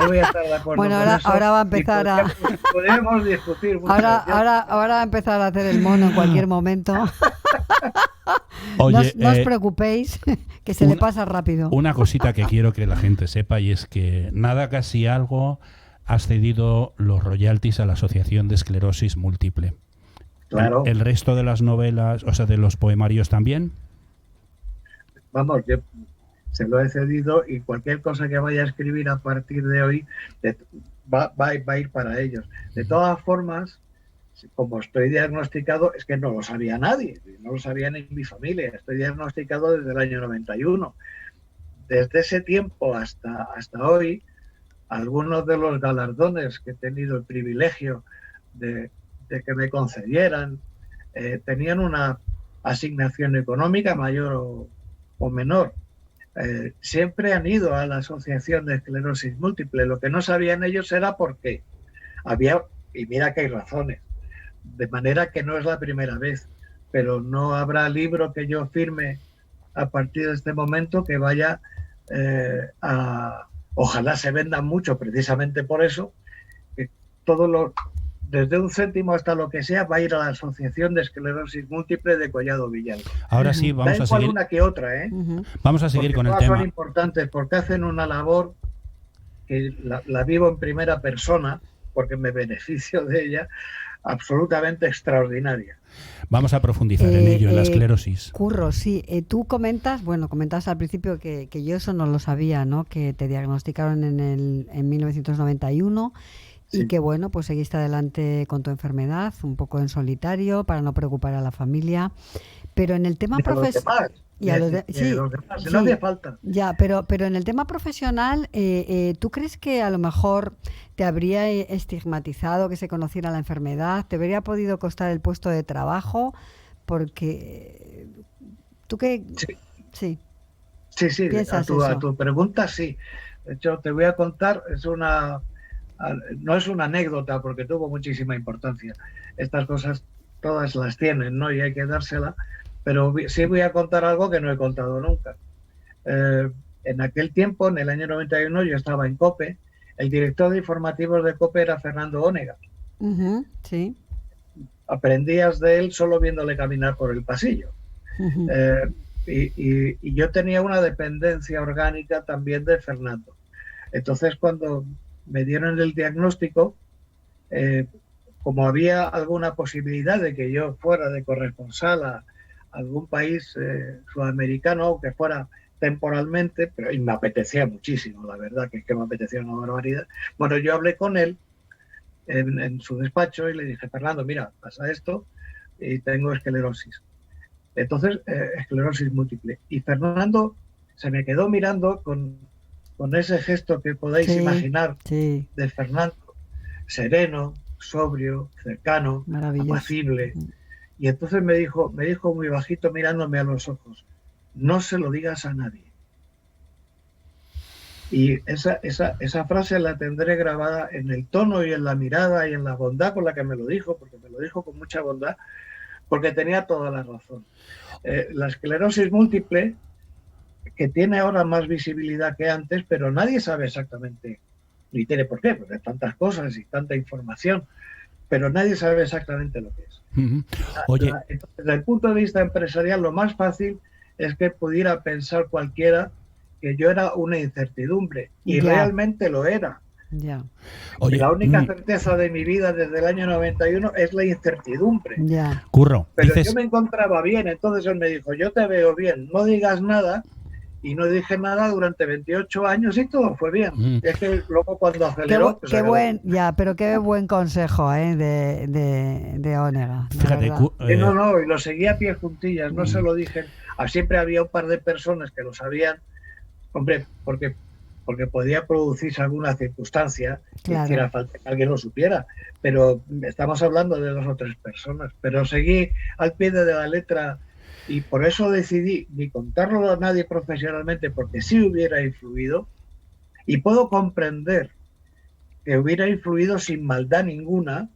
voy a estar de acuerdo. Bueno, con eso. ahora va a empezar podemos discutir mucho. Ahora va a empezar a hacer el mono en cualquier momento. Oye, no os preocupéis, que se le pasa rápido. Una cosita que quiero que la gente sepa, y es que nada casi algo has cedido los royalties a la Asociación de Esclerosis Múltiple. Claro. ¿El resto de las novelas, o sea, de los poemarios también? Vamos, yo se lo he cedido y cualquier cosa que vaya a escribir a partir de hoy va a ir para ellos. De todas formas, como estoy diagnosticado, es que no lo sabía nadie, no lo sabía ni mi familia. Estoy diagnosticado desde el año 91. Desde ese tiempo hasta hoy, algunos de los galardones que he tenido el privilegio de que me concedieran tenían una asignación económica mayor o menor. Siempre han ido a la Asociación de Esclerosis Múltiple. Lo que no sabían ellos era por qué. Había, y mira que hay razones, de manera que no es la primera vez, pero no habrá libro que yo firme a partir de este momento que vaya ojalá se vendan mucho, precisamente por eso, que desde 1 céntimo hasta lo que sea, va a ir a la Asociación de Esclerosis Múltiple de Collado Villalba. Ahora sí, vamos a seguir. Una que otra, ¿eh? Vamos a seguir porque con el todas tema. Son importantes porque hacen una labor que la vivo en primera persona, porque me beneficio de ella, absolutamente extraordinaria. Vamos a profundizar en ello, en la esclerosis. Curro, sí. Tú comentas al principio que yo eso no lo sabía, ¿no? Que te diagnosticaron en 1991. Sí. Y que bueno, pues seguiste adelante con tu enfermedad, un poco en solitario, para no preocupar a la familia. Pero en el tema profesional... No hacía falta. Ya, pero en el tema profesional, ¿tú crees que a lo mejor te habría estigmatizado que se conociera la enfermedad? ¿Te habría podido costar el puesto de trabajo? Porque... ¿Tú qué...? Sí. Sí. A tu pregunta, sí. De hecho, te voy a contar, no es una anécdota porque tuvo muchísima importancia. Estas cosas todas las tienen, ¿no? Y hay que dársela. Pero sí voy a contar algo que no he contado nunca. En aquel tiempo, en el año 91, yo estaba en COPE. El director de informativos de COPE era Fernando Onega. Sí. Aprendías de él solo viéndole caminar por el pasillo. Y yo tenía una dependencia orgánica también de Fernando. Entonces, cuando me dieron el diagnóstico, como había alguna posibilidad de que yo fuera de corresponsal a algún país sudamericano, aunque fuera temporalmente, pero y me apetecía muchísimo, la verdad, que me apetecía una barbaridad. Bueno, yo hablé con él en su despacho y le dije, Fernando, mira, pasa esto y tengo esclerosis. Entonces, esclerosis múltiple. Y Fernando se me quedó mirando con ese gesto que podéis imaginar de Fernando, sereno, sobrio, cercano, apacible. Y entonces me dijo muy bajito, mirándome a los ojos, no se lo digas a nadie. Y esa frase la tendré grabada en el tono y en la mirada y en la bondad con la que me lo dijo, porque me lo dijo con mucha bondad, porque tenía toda la razón. La esclerosis múltiple, que tiene ahora más visibilidad que antes, pero nadie sabe exactamente, ni tiene por qué, porque hay tantas cosas y tanta información, pero nadie sabe exactamente lo que es. Oye. Desde el punto de vista empresarial, lo más fácil es que pudiera pensar cualquiera que yo era una incertidumbre, y realmente lo era. Oye, la única certeza de mi vida desde el año 91 es la incertidumbre. Curro, pero yo me encontraba bien, entonces él me dijo, yo te veo bien, no digas nada. Y no dije nada durante 28 años y todo fue bien. Es que luego cuando aceleró... Pero qué buen consejo de Onega. Fíjate, y lo seguía a pie juntillas, no se lo dije. Siempre había un par de personas que lo sabían, hombre, porque podía producirse alguna circunstancia que hiciera falta que alguien lo supiera. Pero estamos hablando de 2 o 3 personas. Pero seguí al pie de la letra. Y por eso decidí ni contarlo a nadie profesionalmente, porque sí hubiera influido, Y puedo comprender que hubiera influido sin maldad ninguna,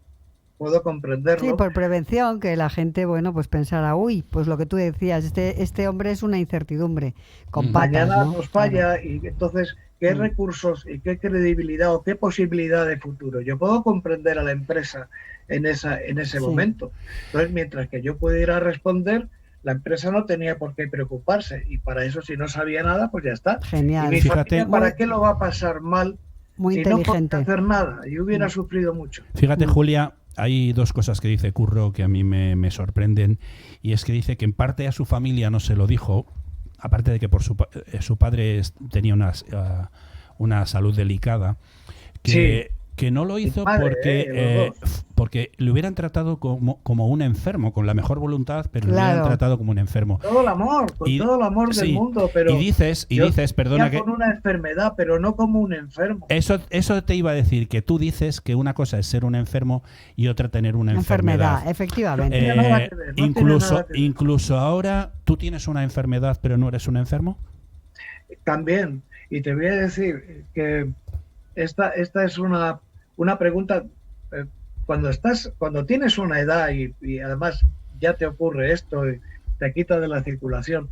puedo comprenderlo. Sí, por prevención, que la gente, bueno, pues pensara, uy, pues lo que tú decías, este hombre es una incertidumbre con patas, Mañana ¿no? nos falla, Claro. y entonces, ¿qué recursos y qué credibilidad o qué posibilidad de futuro? Yo puedo comprender a la empresa en ese Sí. momento. Entonces, mientras que yo pudiera responder, la empresa no tenía por qué preocuparse, y para eso, si no sabía nada, pues ya está. Y Genial. mi Fíjate, familia, ¿para qué lo va a pasar mal Muy si no podía inteligente. hacer nada? Y hubiera sufrido mucho. fíjate, Julia, hay dos cosas que dice Curro que a mí me sorprenden, y es que dice que en parte a su familia no se lo dijo, aparte de que por su padre tenía una salud delicada, que, Sí, que no lo hizo madre, porque, los dos. porque le hubieran tratado como un enfermo, con la mejor voluntad, pero le hubieran Claro. tratado como un enfermo. Todo el amor, con Y, todo el amor del sí, mundo, pero y dices, yo perdona tenía que... con una enfermedad, pero no como un enfermo. Eso te iba a decir, que tú dices que una cosa es ser un enfermo y otra tener una enfermedad. Efectivamente. tiene nada que ver, no tiene incluso, nada que ver. incluso ahora, ¿tú tienes una enfermedad pero no eres un enfermo? También, y te voy a decir que esta es una pregunta. eh, cuando tienes una edad y además ya te ocurre esto, y te quita de la circulación,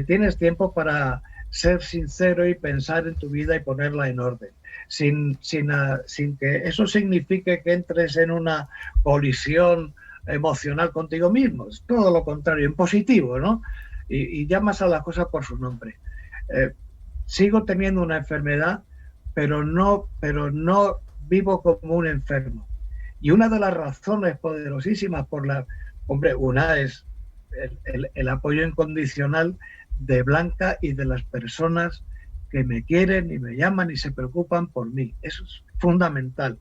tienes tiempo para ser sincero y pensar en tu vida y ponerla en orden, sin que eso signifique que entres en una colisión emocional contigo mismo. Es todo lo contrario, en positivo, ¿no? Y llamas a las cosas por su nombre. Eh, Sigo teniendo una enfermedad, pero no vivo como un enfermo. Y una de las razones poderosísimas una es el apoyo incondicional de Blanca y de las personas que me quieren y me llaman y se preocupan por mí. Eso es fundamental.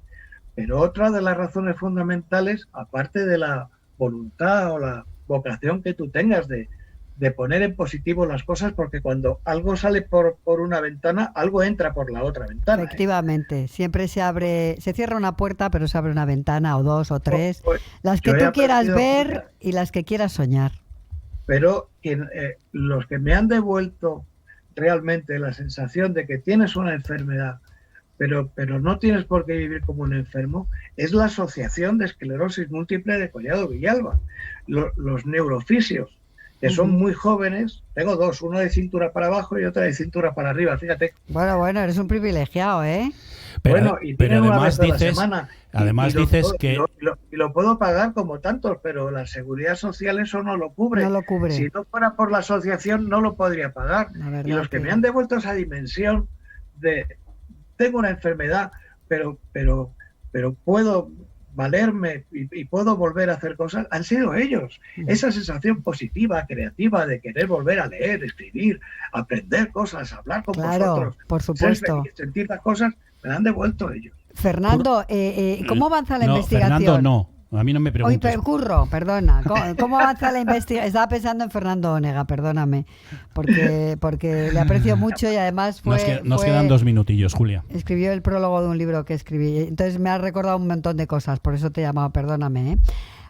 Pero otra de las razones fundamentales, aparte de la voluntad o la vocación que tú tengas de poner en positivo las cosas, porque cuando algo sale por una ventana, algo entra por la otra ventana. Efectivamente, siempre se cierra una puerta, pero se abre una ventana o dos o tres, Pues, las que tú quieras ver y las que quieras soñar. Pero los que me han devuelto realmente la sensación de que tienes una enfermedad, pero no tienes por qué vivir como un enfermo, es la Asociación de Esclerosis Múltiple de Collado Villalba, los neurofisios, que son muy jóvenes. Tengo dos, uno de cintura para abajo y otro de cintura para arriba, fíjate. Bueno, eres un privilegiado, ¿eh? Pero además una vez a la semana. Además dices que... Y lo puedo pagar como tantos, pero la Seguridad Social eso no lo cubre. No lo cubre. Si no fuera por la asociación no lo podría pagar. Y los que me han devuelto esa dimensión de tengo una enfermedad, pero puedo valerme y puedo volver a hacer cosas, han sido ellos. Esa sensación positiva, creativa, de querer volver a leer, escribir, aprender cosas, hablar con vosotros, por supuesto, ser feliz, sentir las cosas, me la han devuelto ellos. Fernando, ¿cómo avanza la investigación? Fernando, no. A mí no me preguntes. Curro, perdona. ¿Cómo avanza la investigación? Estaba pensando en Fernando Onega, perdóname, porque le aprecio mucho y además Nos quedan 2 minutillos, Julia. Escribió el prólogo de un libro que escribí, entonces me ha recordado un montón de cosas, por eso te he llamado, perdóname, ¿eh?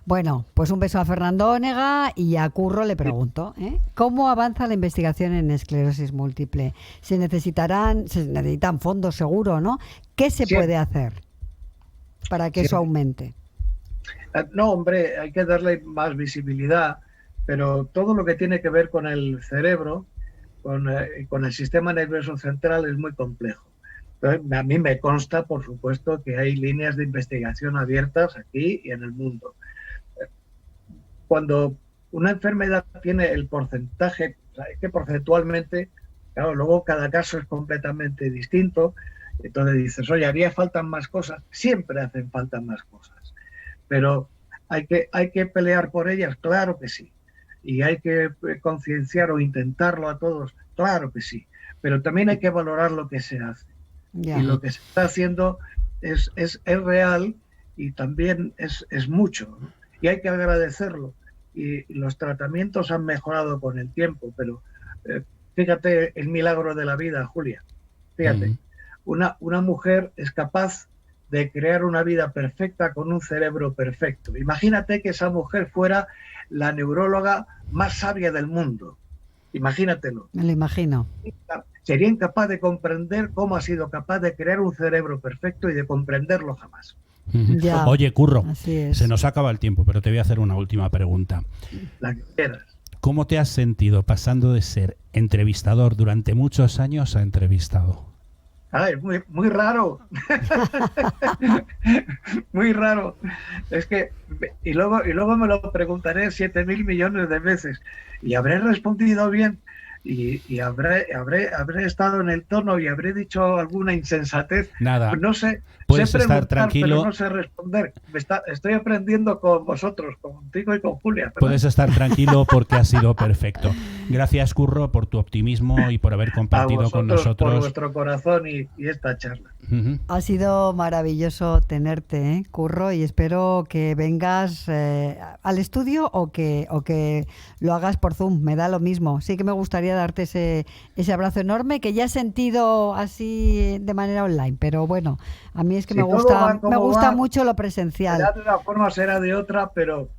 Bueno, pues un beso a Fernando Onega y a Curro le pregunto, ¿cómo avanza la investigación en esclerosis múltiple? Se necesitan fondos seguro, ¿no? ¿Qué se puede hacer para que eso aumente? No, hombre, hay que darle más visibilidad, pero todo lo que tiene que ver con el cerebro, con el sistema nervioso central es muy complejo. Entonces, a mí me consta, por supuesto, que hay líneas de investigación abiertas aquí y en el mundo. Cuando una enfermedad tiene el porcentaje, es que porcentualmente, claro, luego cada caso es completamente distinto, entonces dices, oye, haría falta más cosas, siempre hacen falta más cosas. Pero hay que pelear por ellas, claro que sí. Y hay que concienciar o intentarlo a todos, claro que sí. Pero también hay que valorar lo que se hace. Ya. Y lo que se está haciendo es real y también es mucho, ¿no? Y hay que agradecerlo. Y los tratamientos han mejorado con el tiempo, pero fíjate el milagro de la vida, Julia. Fíjate, una mujer es capaz de crear una vida perfecta con un cerebro perfecto. Imagínate que esa mujer fuera la neuróloga más sabia del mundo. Imagínatelo. Me lo imagino. Sería incapaz de comprender cómo ha sido capaz de crear un cerebro perfecto y de comprenderlo jamás. Ya, Oye, Curro, así es. se nos acaba el tiempo, pero te voy a hacer una última pregunta. La que quieras. ¿Cómo te has sentido pasando de ser entrevistador durante muchos años a entrevistado? Ay, muy raro. Muy raro. Es que, y luego me lo preguntaré 7.000 millones de veces. Y habré respondido bien. Y habré estado en el tono y habré dicho alguna insensatez. Nada. No sé. Puedes sé estar tranquilo. Pero no sé responder. Estoy aprendiendo con vosotros, contigo y con Julia. ¿verdad? Puedes estar tranquilo porque ha sido perfecto. Gracias, Curro, por tu optimismo y por haber compartido con nosotros. Por vuestro corazón y esta charla. Ha sido maravilloso tenerte, Curro, y espero que vengas al estudio o que lo hagas por Zoom. Me da lo mismo. Sí que me gustaría darte ese abrazo enorme que ya he sentido así de manera online, pero bueno, a mí es que Si me gusta va, mucho lo presencial. Será de una forma, será de otra, pero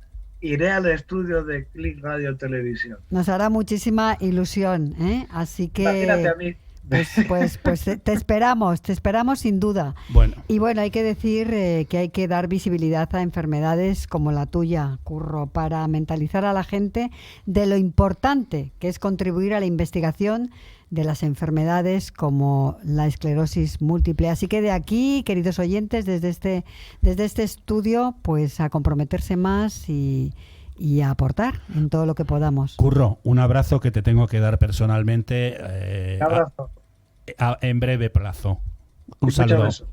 iré al estudio de Click Radio Televisión. Nos hará muchísima ilusión, ¿eh? Así que Imagínate a mí. Pues te esperamos sin duda. Bueno. Y bueno, hay que decir que hay que dar visibilidad a enfermedades como la tuya, Curro, para mentalizar a la gente de lo importante que es contribuir a la investigación de las enfermedades como la esclerosis múltiple. Así que de aquí, queridos oyentes, desde este estudio, pues a comprometerse más y a aportar en todo lo que podamos. Curro, un abrazo que te tengo que dar personalmente Un abrazo. en breve plazo. Un saludo. Beso.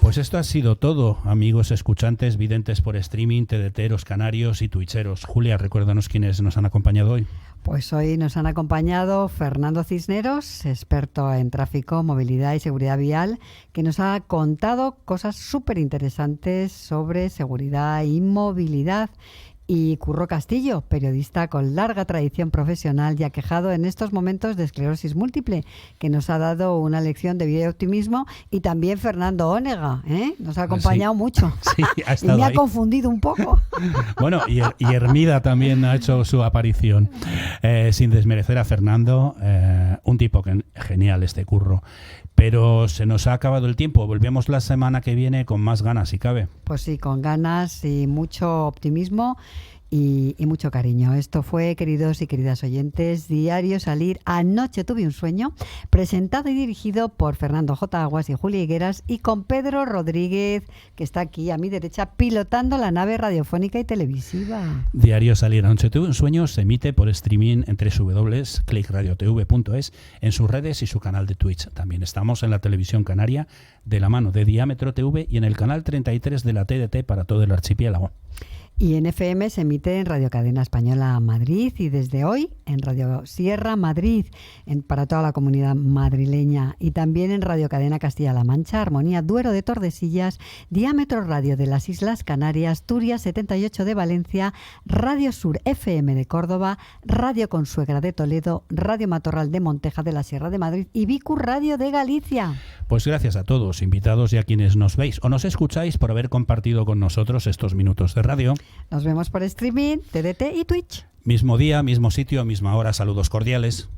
Pues esto ha sido todo, amigos escuchantes, videntes por streaming, TDTeros, canarios y twitcheros. Julia, recuérdanos quiénes nos han acompañado hoy. Pues hoy nos han acompañado Fernando Cisneros, experto en tráfico, movilidad y seguridad vial, que nos ha contado cosas súper interesantes sobre seguridad y movilidad. Y Curro Castillo, periodista con larga tradición profesional y aquejado en estos momentos de esclerosis múltiple, que nos ha dado una lección de vida y optimismo. Y también Fernando Onega, nos ha acompañado mucho. Sí, ha estado y me ahí. ha confundido un poco. Bueno, y Hermida también ha hecho su aparición. Sin desmerecer a Fernando, un tipo genial este Curro. Pero se nos ha acabado el tiempo. Volvemos la semana que viene con más ganas, si cabe. Pues sí, con ganas y mucho optimismo y mucho cariño. Esto fue, queridos y queridas oyentes, Diario Salir. Anoche tuve un sueño, presentado y dirigido por Fernando J. Aguas y Julia Higueras, y con Pedro Rodríguez, que está aquí a mi derecha, pilotando la nave radiofónica y televisiva. Diario Salir. Anoche tuve un sueño se emite por streaming en www.clickradiotv.es, en sus redes y su canal de Twitch. También estamos en la televisión canaria de la mano de Diámetro TV y en el canal 33 de la TDT para todo el archipiélago. Y en FM se emite en Radio Cadena Española Madrid y desde hoy en Radio Sierra Madrid para toda la comunidad madrileña, y también en Radio Cadena Castilla-La Mancha, Armonía Duero de Tordesillas, Diámetro Radio de las Islas Canarias, Turia 78 de Valencia, Radio Sur FM de Córdoba, Radio Consuegra de Toledo, Radio Matorral de Monteja de la Sierra de Madrid y Vicu Radio de Galicia. Pues gracias a todos, invitados y a quienes nos veis o nos escucháis por haber compartido con nosotros estos minutos de radio. Nos vemos por streaming, TDT y Twitch. Mismo día, mismo sitio, misma hora. Saludos cordiales.